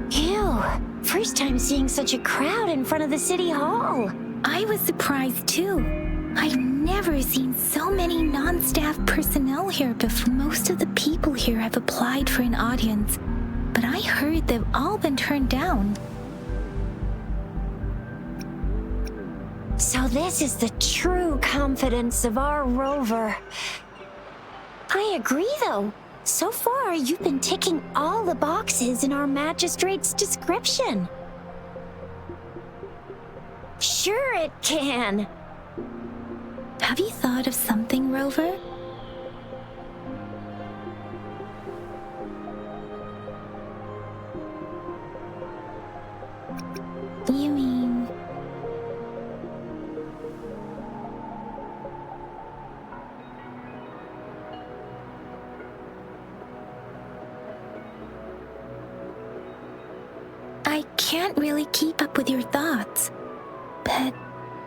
Ew. First time seeing such a crowd in front of the city hall. I was surprised too. I've never seen so many non-staff personnel here before. Most of the people here have applied for an audience, but I heard they've all been turned down. So this is the true confidence of our Rover. I agree, though. So far, you've been ticking all the boxes in our magistrate's description. Sure it can. Have you thought of something, Rover? You mean... I can't really keep up with your thoughts, but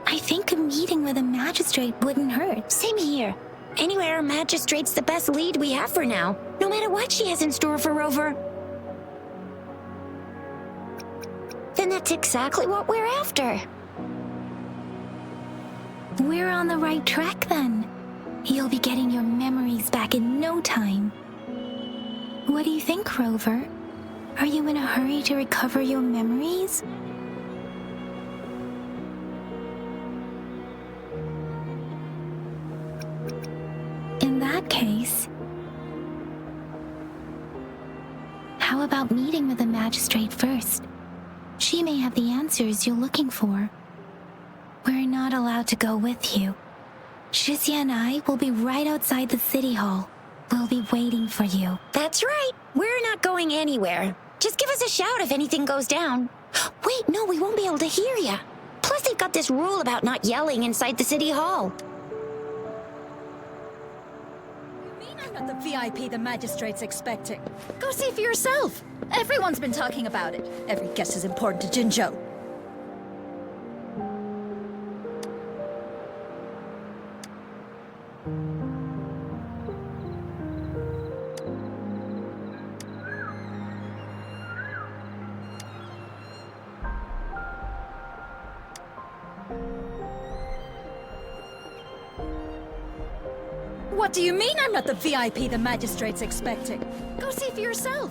I think a meeting with a magistrate wouldn't hurt. Same here. Anyway, our magistrate's the best lead we have for now, no matter what she has in store for Rover. Then that's exactly what we're after. We're on the right track then. You'll be getting your memories back in no time. What do you think, Rover? Are you in a hurry to recover your memories? In that case, how about meeting with the magistrate first? She may have the answers you're looking for. We're not allowed to go with you. Shizia and I will be right outside the city hall. We'll be waiting for you. That's right. We're not going anywhere. Just give us a shout if anything goes down. Wait, no, we won't be able to hear ya. Plus, they've got this rule about not yelling inside the city hall. You mean I'm not the VIP the magistrate's expecting? Go see for yourself. Everyone's been talking about it. Every guest is important to Jinzhou. What do you mean I'm not the VIP the magistrate's expecting? Go see for yourself.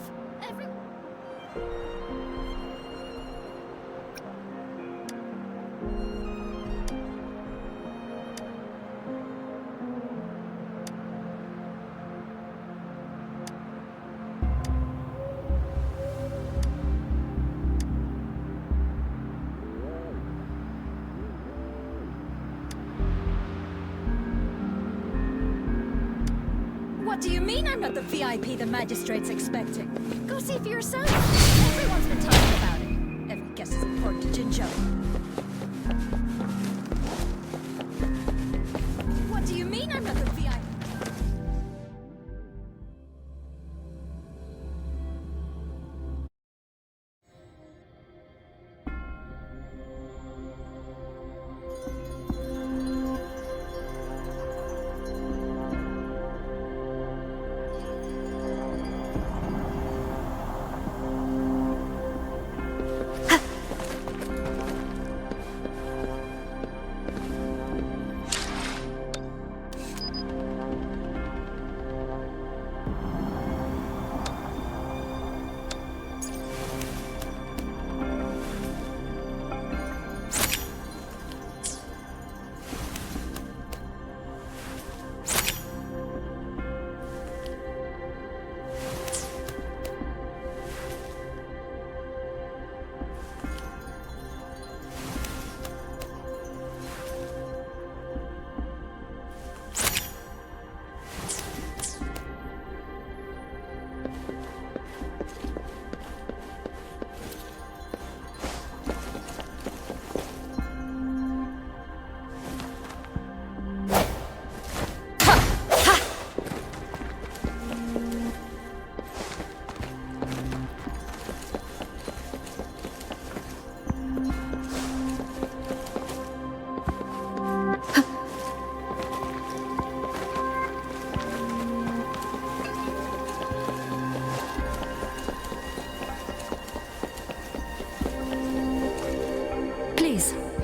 What do you mean I'm not the VIP the magistrate's expecting? Go see for yourself. Everyone's been talking about it. Every guest is important to Jinzhou. What do you mean I'm not the VIP?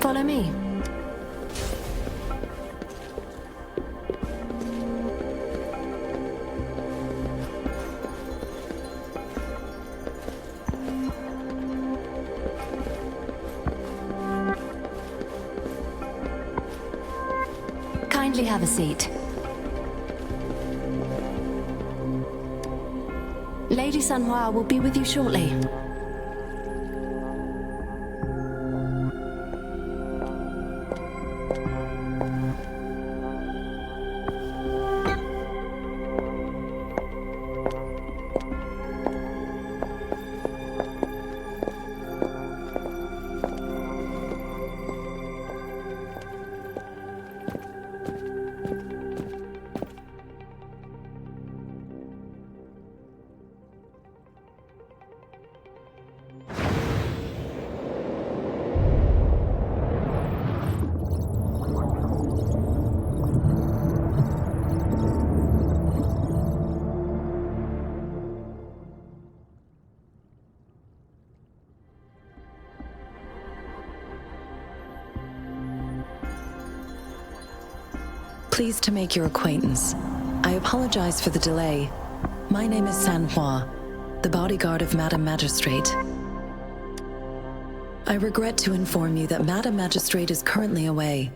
Follow me. Kindly have a seat. Lady Sanhua will be with you shortly. Pleased to make your acquaintance. I apologize for the delay. My name is Sanhua, the bodyguard of Madam Magistrate. I regret to inform you that Madam Magistrate is currently away.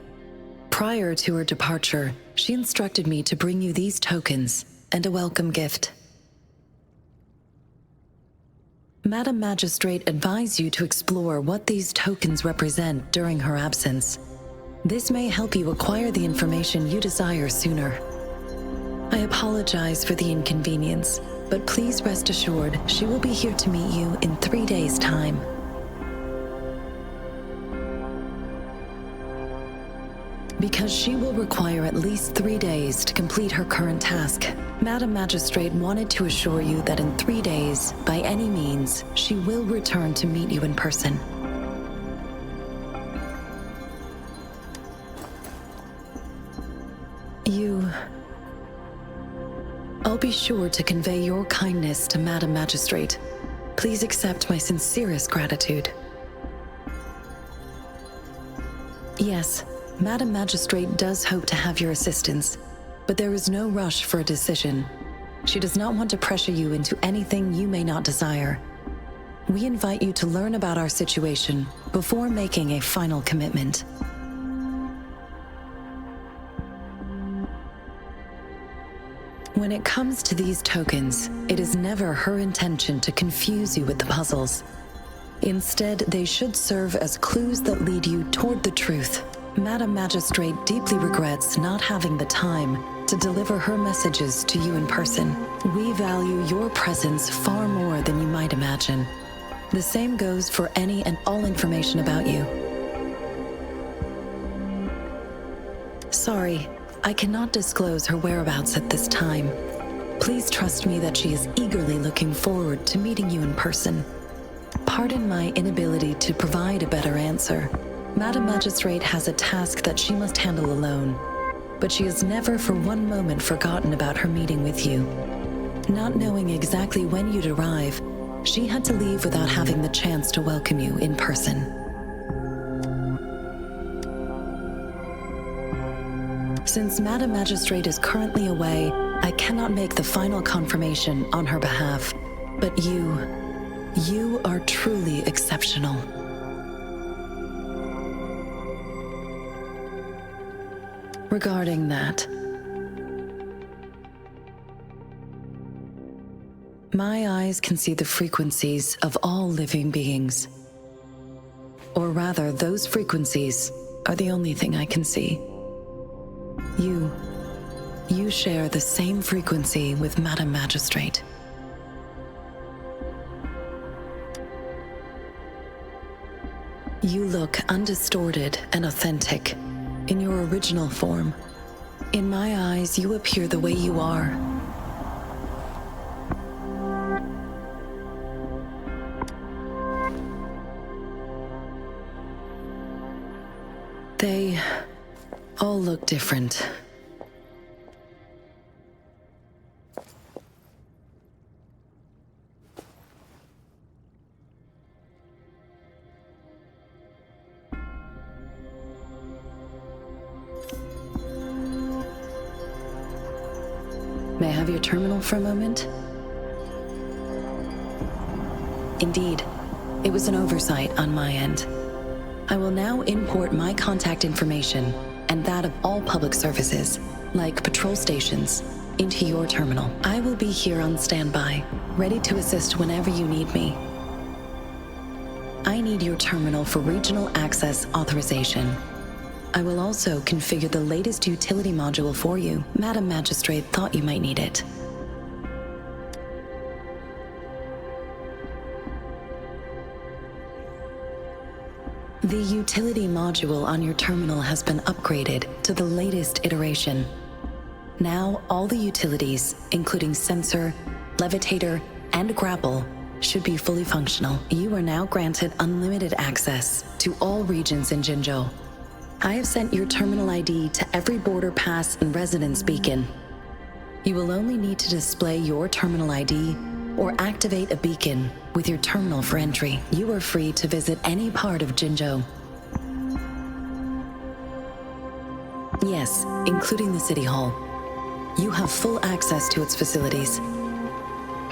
Prior to her departure, she instructed me to bring you these tokens and a welcome gift. Madam Magistrate advised you to explore what these tokens represent during her absence. This may help you acquire the information you desire sooner. I apologize for the inconvenience, but please rest assured she will be here to meet you in 3 days' time. Because she will require at least 3 days to complete her current task, Madam Magistrate wanted to assure you that in 3 days, by any means, she will return to meet you in person. I'll be sure to convey your kindness to Madam Magistrate. Please accept my sincerest gratitude. Yes, Madam Magistrate does hope to have your assistance, but there is no rush for a decision. She does not want to pressure you into anything you may not desire. We invite you to learn about our situation before making a final commitment. When it comes to these tokens, it is never her intention to confuse you with the puzzles. Instead, they should serve as clues that lead you toward the truth. Madam Magistrate deeply regrets not having the time to deliver her messages to you in person. We value your presence far more than you might imagine. The same goes for any and all information about you. Sorry, I cannot disclose her whereabouts at this time. Please trust me that she is eagerly looking forward to meeting you in person. Pardon my inability to provide a better answer. Madam Magistrate has a task that she must handle alone, but she has never for one moment forgotten about her meeting with you. Not knowing exactly when you'd arrive, she had to leave without having the chance to welcome you in person. Since Madam Magistrate is currently away, I cannot make the final confirmation on her behalf, but you are truly exceptional. Regarding that, my eyes can see the frequencies of all living beings. Or rather, those frequencies are the only thing I can see. You share the same frequency with Madam Magistrate. You look undistorted and authentic in your original form. In my eyes, you appear the way you are. They all look different. have your terminal for a moment? Indeed, it was an oversight on my end. I will now import my contact information and that of all public services, like patrol stations, into your terminal. I will be here on standby, ready to assist whenever you need me. I need your terminal for regional access authorization. I will also configure the latest utility module for you. Madam Magistrate thought you might need it. The utility module on your terminal has been upgraded to the latest iteration. Now, all the utilities, including sensor, levitator, and grapple, should be fully functional. You are now granted unlimited access to all regions in Jinzhou. I have sent your terminal ID to every border pass and residence beacon. You will only need to display your terminal ID or activate a beacon with your terminal for entry. You are free to visit any part of Jinzhou. Yes, including the City Hall. You have full access to its facilities.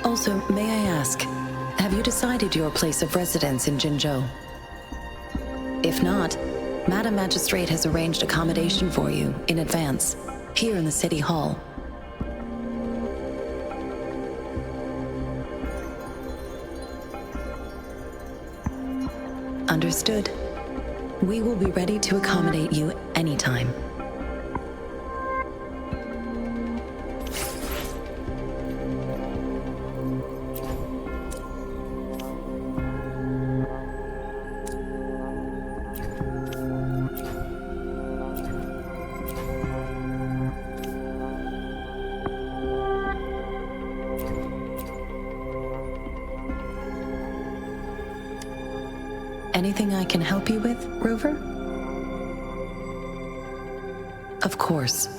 Also, may I ask, have you decided your place of residence in Jinzhou? If not, Madam Magistrate has arranged accommodation for you in advance, here in the City Hall. Understood. We will be ready to accommodate you anytime. Anything I can help you with, Rover? Of course.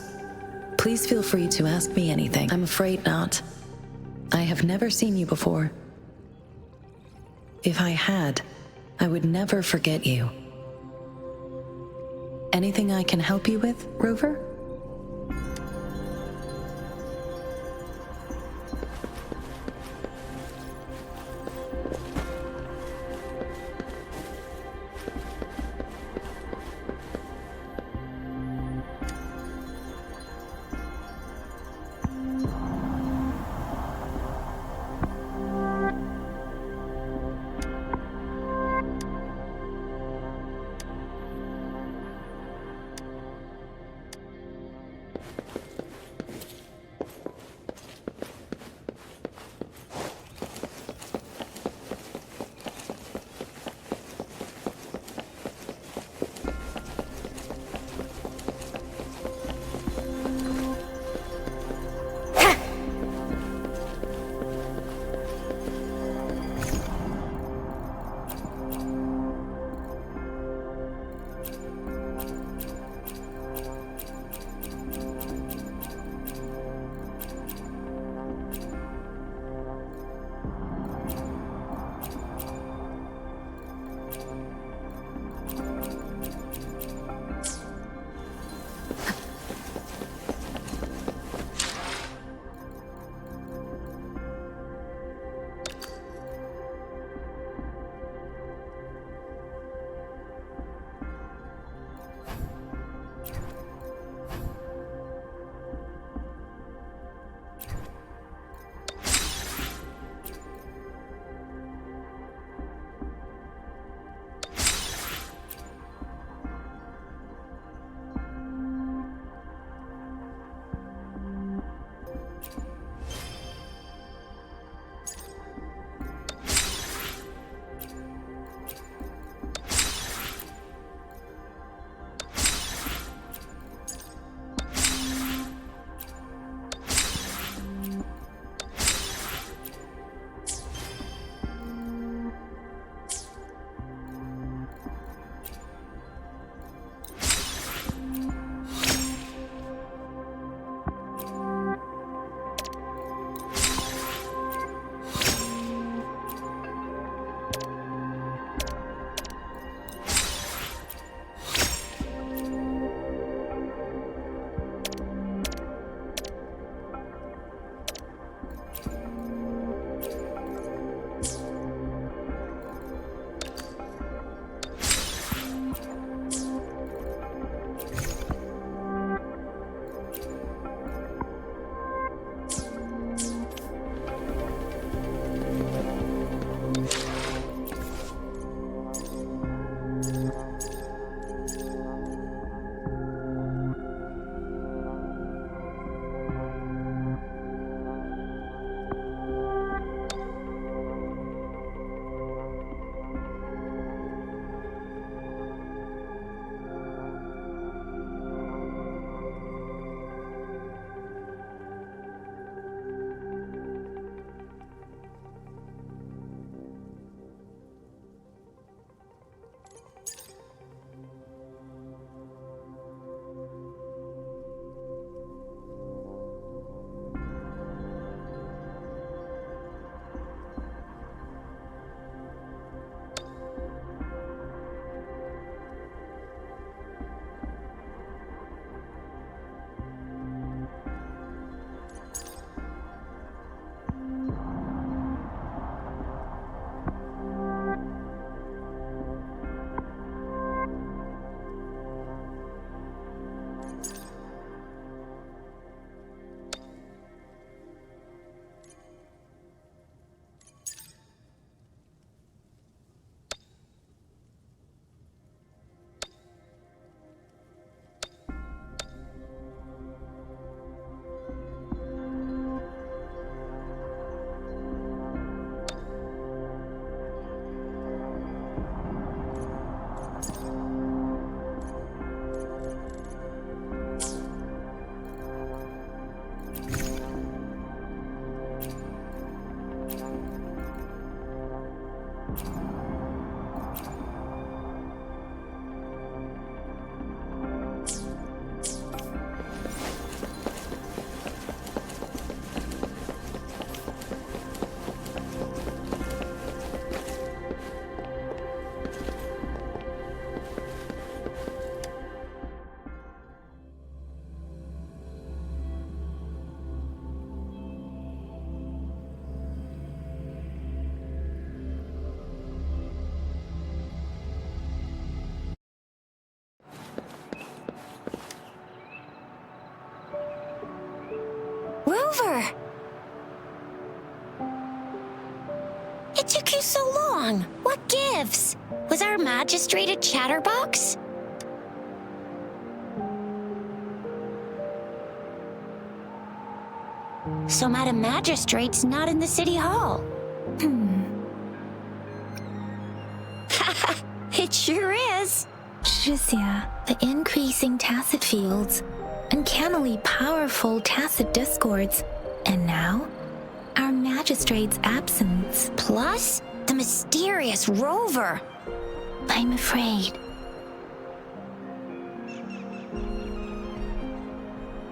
Please feel free to ask me anything. I'm afraid not. I have never seen you before. If I had, I would never forget you. Anything I can help you with, Rover? Rover! It took you so long. What gives? Was our magistrate a chatterbox? So Madam Magistrate's not in the city hall. It sure is. Jizya, the increasing tacit fields, uncannily powerful tacit discords, and now, our magistrate's absence. Plus, the mysterious Rover. I'm afraid.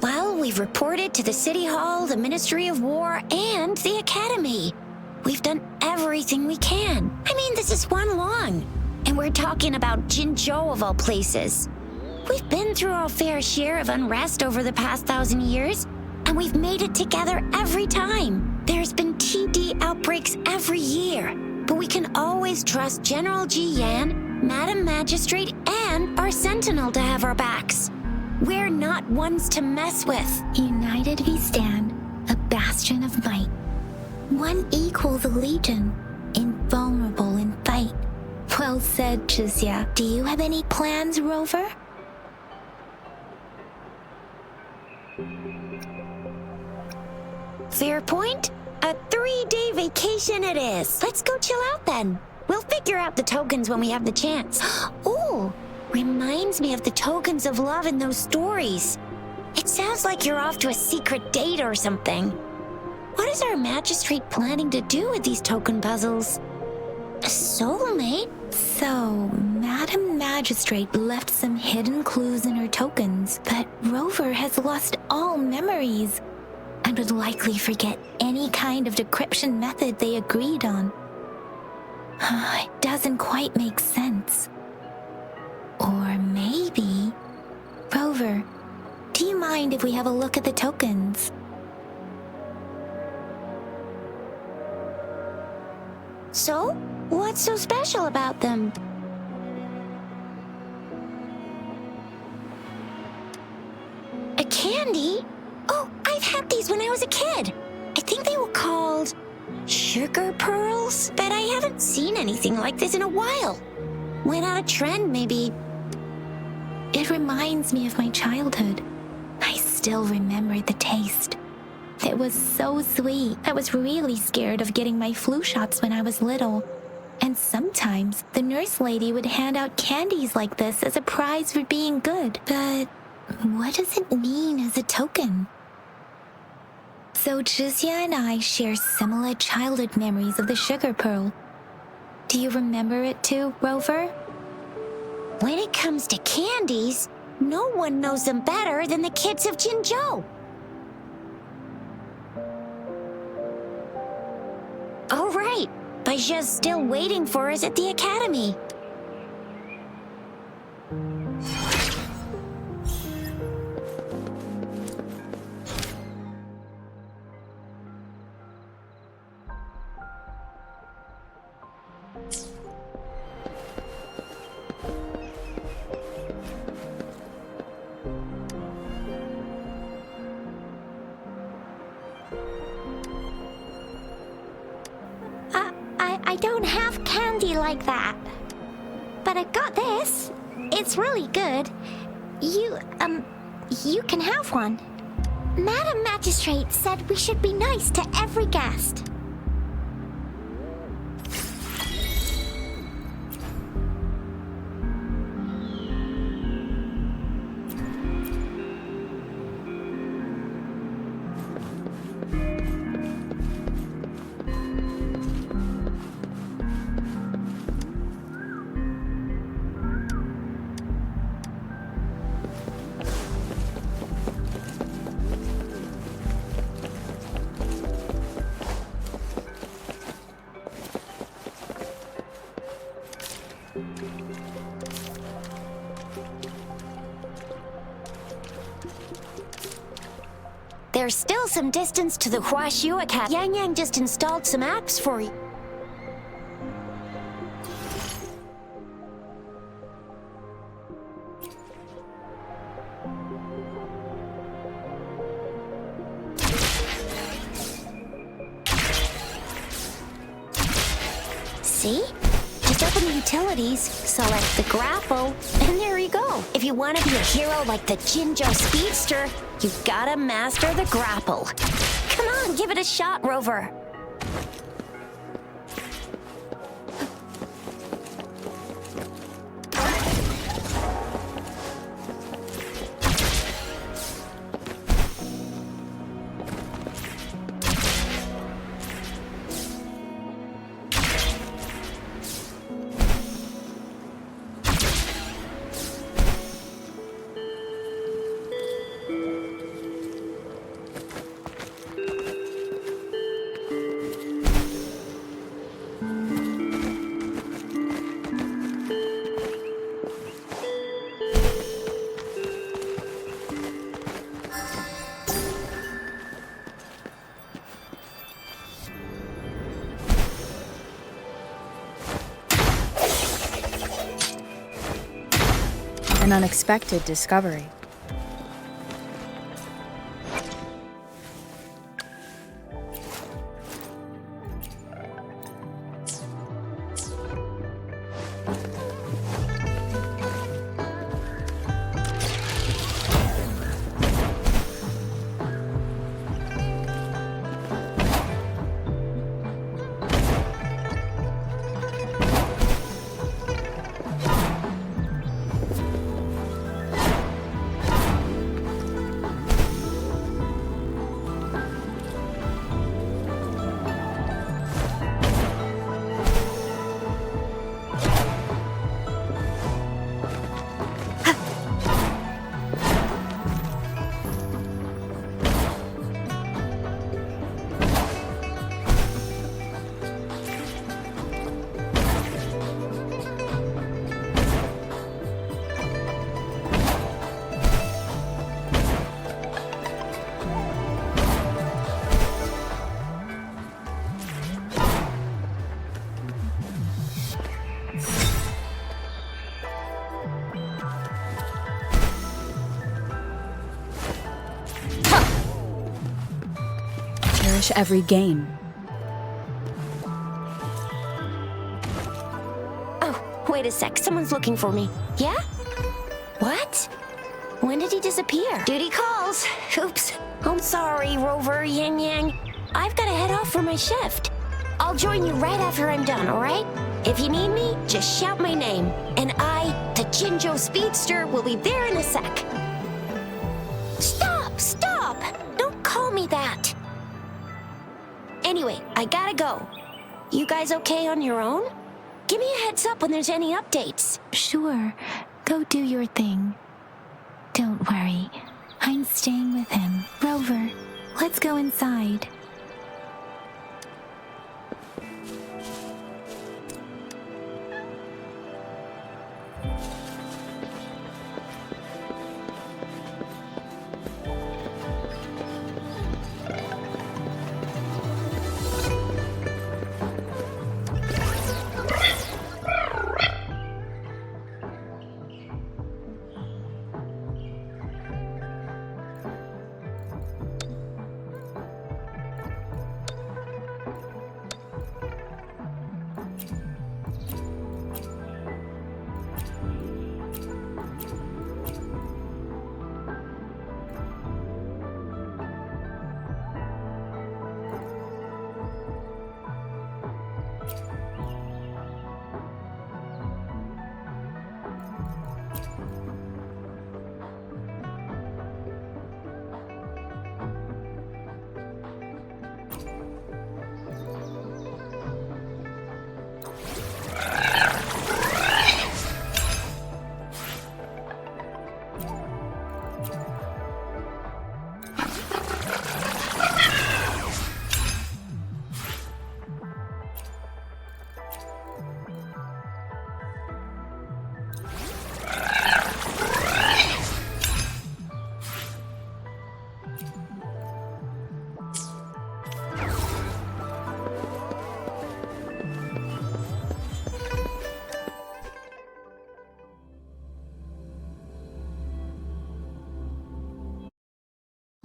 Well, we've reported to the City Hall, the Ministry of War, and the Academy. We've done everything we can. I mean, this is one long. And we're talking about Jinzhou of all places. We've been through our fair share of unrest over the past 1,000 years, and we've made it together every time. There's been TD outbreaks every year, but we can always trust General Ji Yan, Madam Magistrate, and our Sentinel to have our backs. We're not ones to mess with. United we stand, a bastion of might. One equals a legion, invulnerable in fight. Well said, Jizya. Do you have any plans, Rover? Fair point. A 3-day vacation it is. Let's go chill out then. We'll figure out the tokens when we have the chance. Ooh, reminds me of the tokens of love in those stories. It sounds like you're off to a secret date or something. What is our magistrate planning to do with these token puzzles? A soulmate? So, Madam Magistrate left some hidden clues in her tokens, but Rover has lost all memories and would likely forget any kind of decryption method they agreed on. It doesn't quite make sense. Or maybe... Rover, do you mind if we have a look at the tokens? So, what's so special about them? A candy? Oh, I've had these when I was a kid. I think they were called sugar pearls, but I haven't seen anything like this in a while. Went out of trend, maybe. It reminds me of my childhood. I still remember the taste. It was so sweet. I was really scared of getting my flu shots when I was little. And sometimes the nurse lady would hand out candies like this as a prize for being good. But what does it mean as a token? So Jizya and I share similar childhood memories of the sugar pearl. Do you remember it too, Rover? When it comes to candies, no one knows them better than the kids of Jinzhou. Oh, right. Baijia's still waiting for us at the academy. I don't have candy like that. But I got this. It's really good. You can have one. Madam Magistrate said we should be nice to every guest. There's still some distance to the Huaxiu Academy. Yang Yang just installed some apps for you. See? Just open the utilities, select the grapple, and there you go. If you want to be a hero like the Jinzhou Speedster, you've gotta master the grapple. Come on, give it a shot, Rover. An unexpected discovery. Cherish every gain. Oh, wait a sec. Someone's looking for me. Yeah? What? When did he disappear? Duty calls. Oops. I'm sorry, Rover, Yang Yang. I've got to head off for my shift. I'll join you right after I'm done, all right? If you need me, just shout my name. And I, the Jinzhou Speedster, will be there in a sec. Stop! Stop! Don't call me that. Anyway, I gotta go. You guys okay on your own? Give me a heads up when there's any updates. Sure, go do your thing. Don't worry, I'm staying with him. Rover, let's go inside.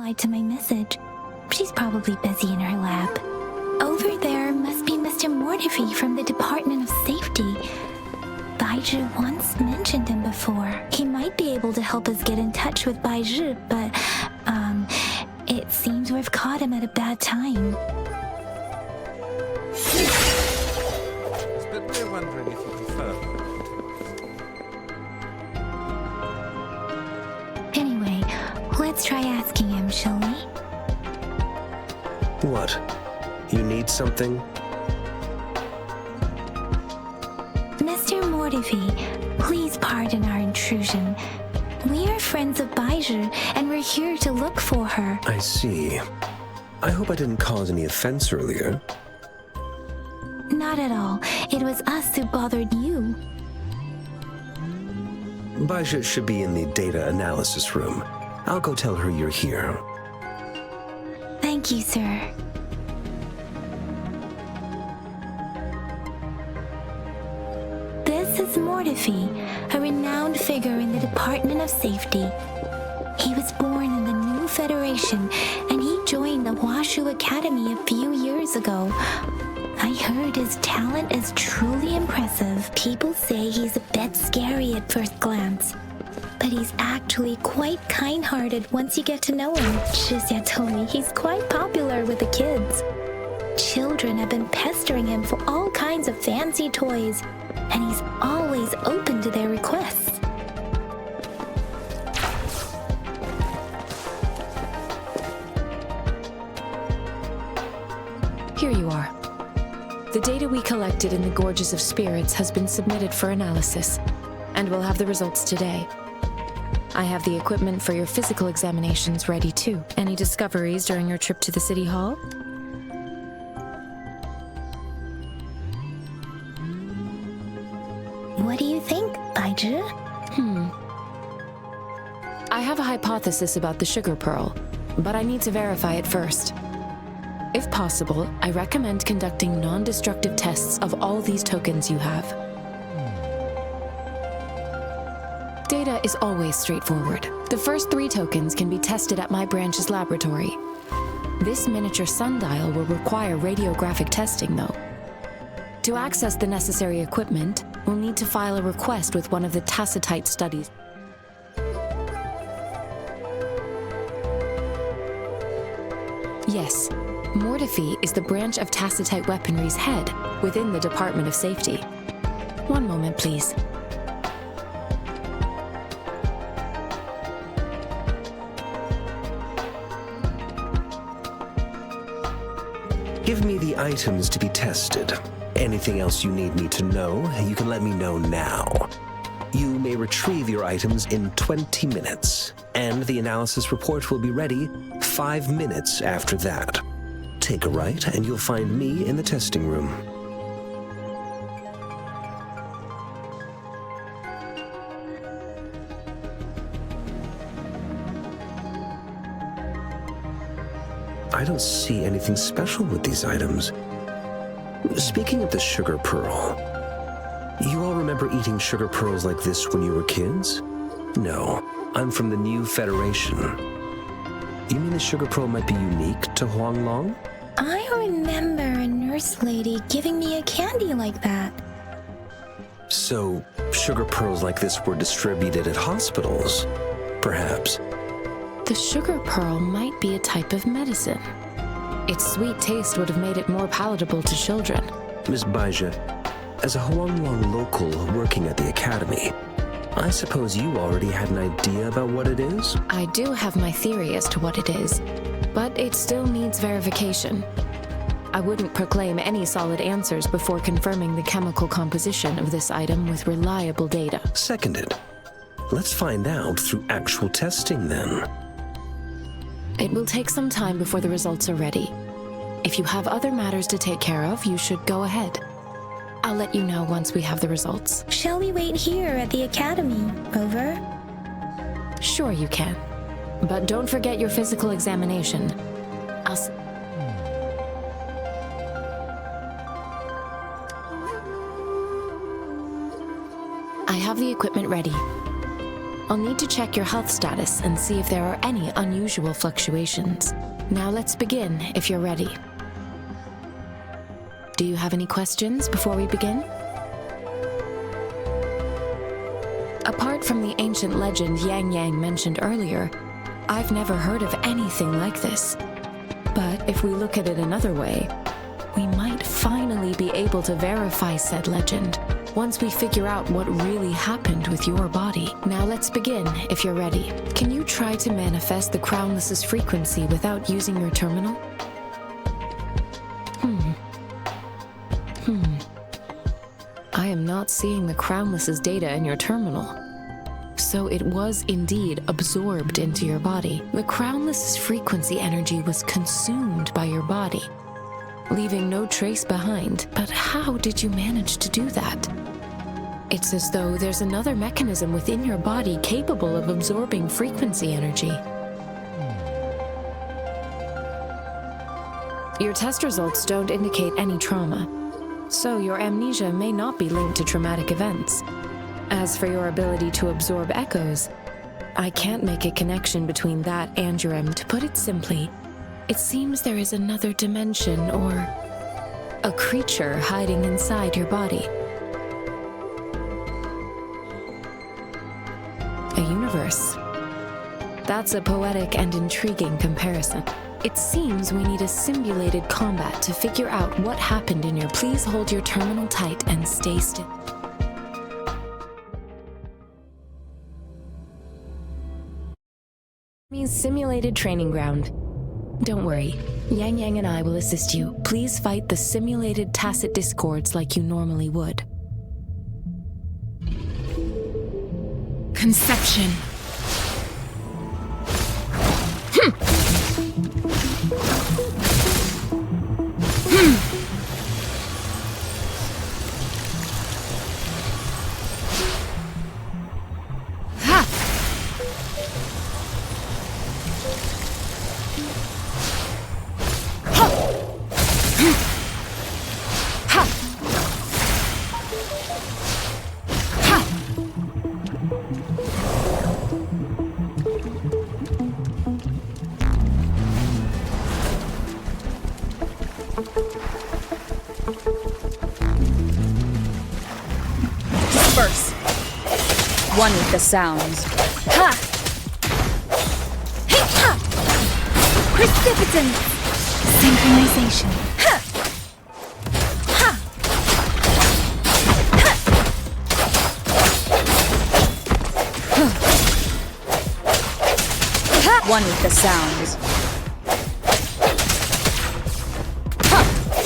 replied to my message. She's probably busy in her lab. Over there must be Mr. Mortifi from the Department of Safety. Baizhi once mentioned him before. He might be able to help us get in touch with Baizhi, but, it seems we've caught him at a bad time. But we're wondering if you prefer. Anyway, let's try asking him, shall we? What? You need something? Mr. Mortifi, please pardon our intrusion. We are friends of Baizhi, and we're here to look for her. I see. I hope I didn't cause any offense earlier. Not at all. It was us who bothered you. Baizhi should be in the data analysis room. I'll go tell her you're here. Thank you, sir. This is Mortifi, a renowned figure in the Department of Safety. He was born in the new Federation, and he joined the Huashu Academy a few years ago. I heard his talent is truly impressive. People say he's a bit scary at first glance, but he's actually quite kind-hearted once you get to know him. Shizia told me he's quite popular with the kids. Children have been pestering him for all kinds of fancy toys, and he's always open to their requests. Here you are. The data we collected in the Gorges of Spirits has been submitted for analysis, and we'll have the results today. I have the equipment for your physical examinations ready too. Any discoveries during your trip to the City Hall? What do you think, Baizhi? I have a hypothesis about the sugar pearl, but I need to verify it first. If possible, I recommend conducting non-destructive tests of all these tokens you have. Data is always straightforward. The first 3 tokens can be tested at my branch's laboratory. This miniature sundial will require radiographic testing, though. To access the necessary equipment, we'll need to file a request with one of the Tacitite studies. Yes, Mortifi is the branch of Tacitite Weaponry's head within the Department of Safety. One moment, please. Give me the items to be tested. Anything else you need me to know, you can let me know now. You may retrieve your items in 20 minutes, and the analysis report will be ready 5 minutes after that. Take a right, and you'll find me in the testing room. I don't see anything special with these items. Speaking of the sugar pearl, you all remember eating sugar pearls like this when you were kids? No, I'm from the new Federation. You mean the sugar pearl might be unique to Huanglong? I remember a nurse lady giving me a candy like that. So, sugar pearls like this were distributed at hospitals, perhaps. The sugar pearl might be a type of medicine. Its sweet taste would have made it more palatable to children. Miss Baizhi, as a Huanglong local working at the academy, I suppose you already had an idea about what it is? I do have my theory as to what it is, but it still needs verification. I wouldn't proclaim any solid answers before confirming the chemical composition of this item with reliable data. Seconded. Let's find out through actual testing then. It will take some time before the results are ready. If you have other matters to take care of, you should go ahead. I'll let you know once we have the results. Shall we wait here at the academy, Rover? Sure you can. But don't forget your physical examination. I have the equipment ready. I'll need to check your health status and see if there are any unusual fluctuations. Now let's begin, if you're ready. Do you have any questions before we begin? Apart from the ancient legend Yang Yang mentioned earlier, I've never heard of anything like this. But if we look at it another way, we might finally be able to verify said legend once we figure out what really happened with your body. Now let's begin, if you're ready. Can you try to manifest the Crownless's frequency without using your terminal? I am not seeing the Crownless's data in your terminal. So it was indeed absorbed into your body. The Crownless's frequency energy was consumed by your body, leaving no trace behind. But how did you manage to do that? It's as though there's another mechanism within your body capable of absorbing frequency energy. Your test results don't indicate any trauma, so your amnesia may not be linked to traumatic events. As for your ability to absorb echoes, I can't make a connection between that and your To put it simply, it seems there is another dimension or a creature hiding inside your body. A universe. That's a poetic and intriguing comparison. It seems we need a simulated combat to figure out what happened in your. Please hold your terminal tight and stay still. Means simulated training ground. Don't worry, Yang Yang and I will assist you. Please fight the simulated tacit discords like you normally would. Conception. Disperse. One with the sounds. Ha! Hey, ha! Precipitant! Synchronization. Ha! Ha! Ha! One with the sounds. Ha!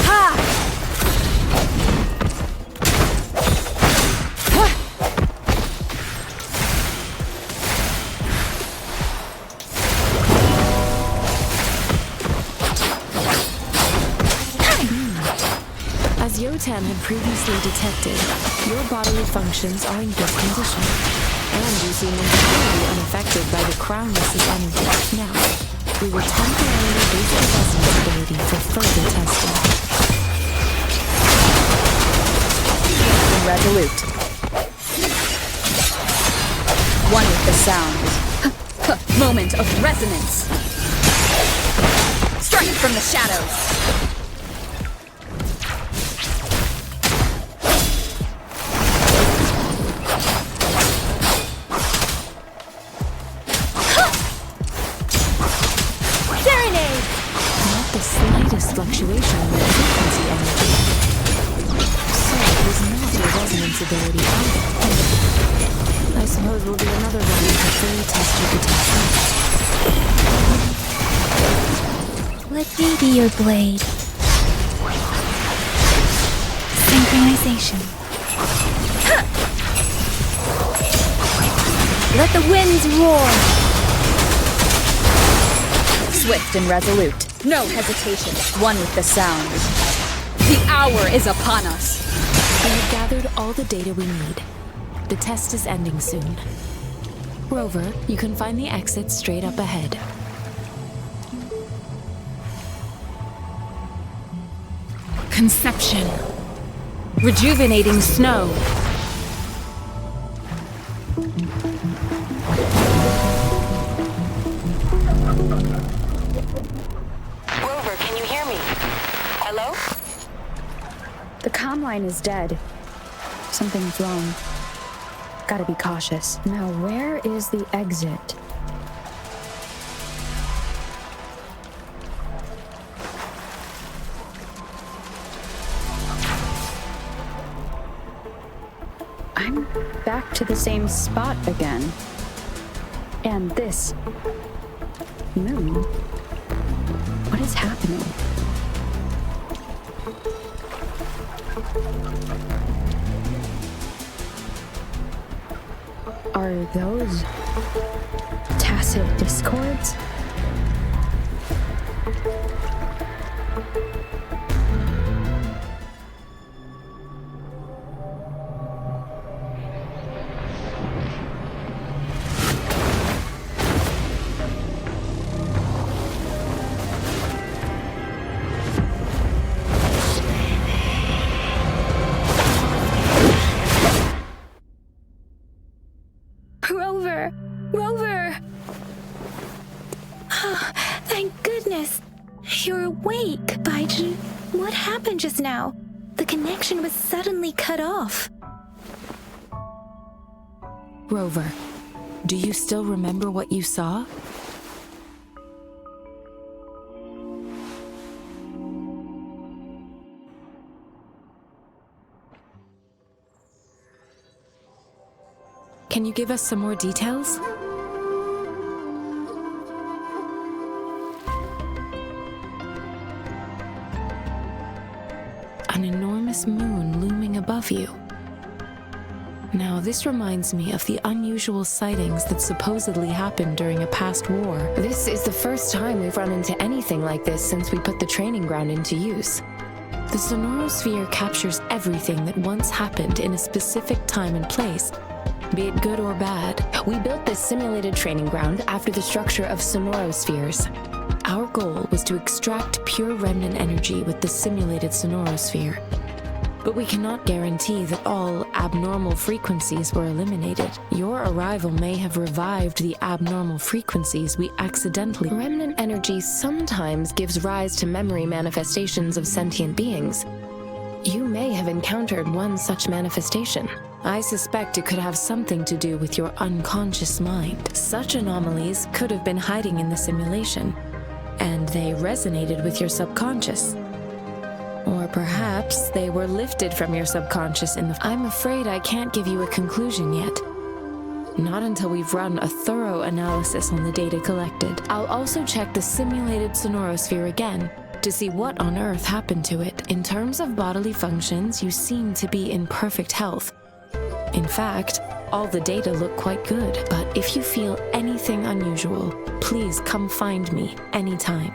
Ha! As Yotan had previously detected, your bodily functions are in good condition, and you seem entirely unaffected by the Crownless's energy. Now, we will temporarily boost your resonance ability for further testing. Resolute. One with the sounds. Moment of resonance. Strike from the shadows. Fluctuation in your frequency energy. So it is not your resonance ability either. I suppose we'll do another round to fully test your potential. Let me be your blade. Synchronization. Let the winds roar. Swift and resolute. No hesitation. One with the sounds. The hour is upon us. We have gathered all the data we need. The test is ending soon. Rover, you can find the exit straight up ahead. Conception. Rejuvenating snow. Rover, can you hear me? Hello? The comm line is dead. Something's wrong. Gotta be cautious. Now, where is the exit? I'm back to the same spot again. And this moon. What is happening? Are those tacit discords? Rover! Rover! Oh, thank goodness. You're awake, Baiju. What happened just now? The connection was suddenly cut off. Rover, do you still remember what you saw? Can you give us some more details? An enormous moon looming above you. Now, this reminds me of the unusual sightings that supposedly happened during a past war. This is the first time we've run into anything like this since we put the training ground into use. The sonorosphere captures everything that once happened in a specific time and place, be it good or bad. We built this simulated training ground after the structure of sonorospheres. Our goal was to extract pure remnant energy with the simulated sonorosphere. But we cannot guarantee that all abnormal frequencies were eliminated. Your arrival may have revived the abnormal frequencies we accidentally... Remnant energy sometimes gives rise to memory manifestations of sentient beings. You may have encountered one such manifestation. I suspect it could have something to do with your unconscious mind. Such anomalies could have been hiding in the simulation, and they resonated with your subconscious. Or perhaps they were lifted from your subconscious in the... I'm afraid I can't give you a conclusion yet. Not until we've run a thorough analysis on the data collected. I'll also check the simulated sonorosphere again to see what on earth happened to it. In terms of bodily functions, you seem to be in perfect health. In fact, all the data look quite good. But if you feel anything unusual, please come find me anytime.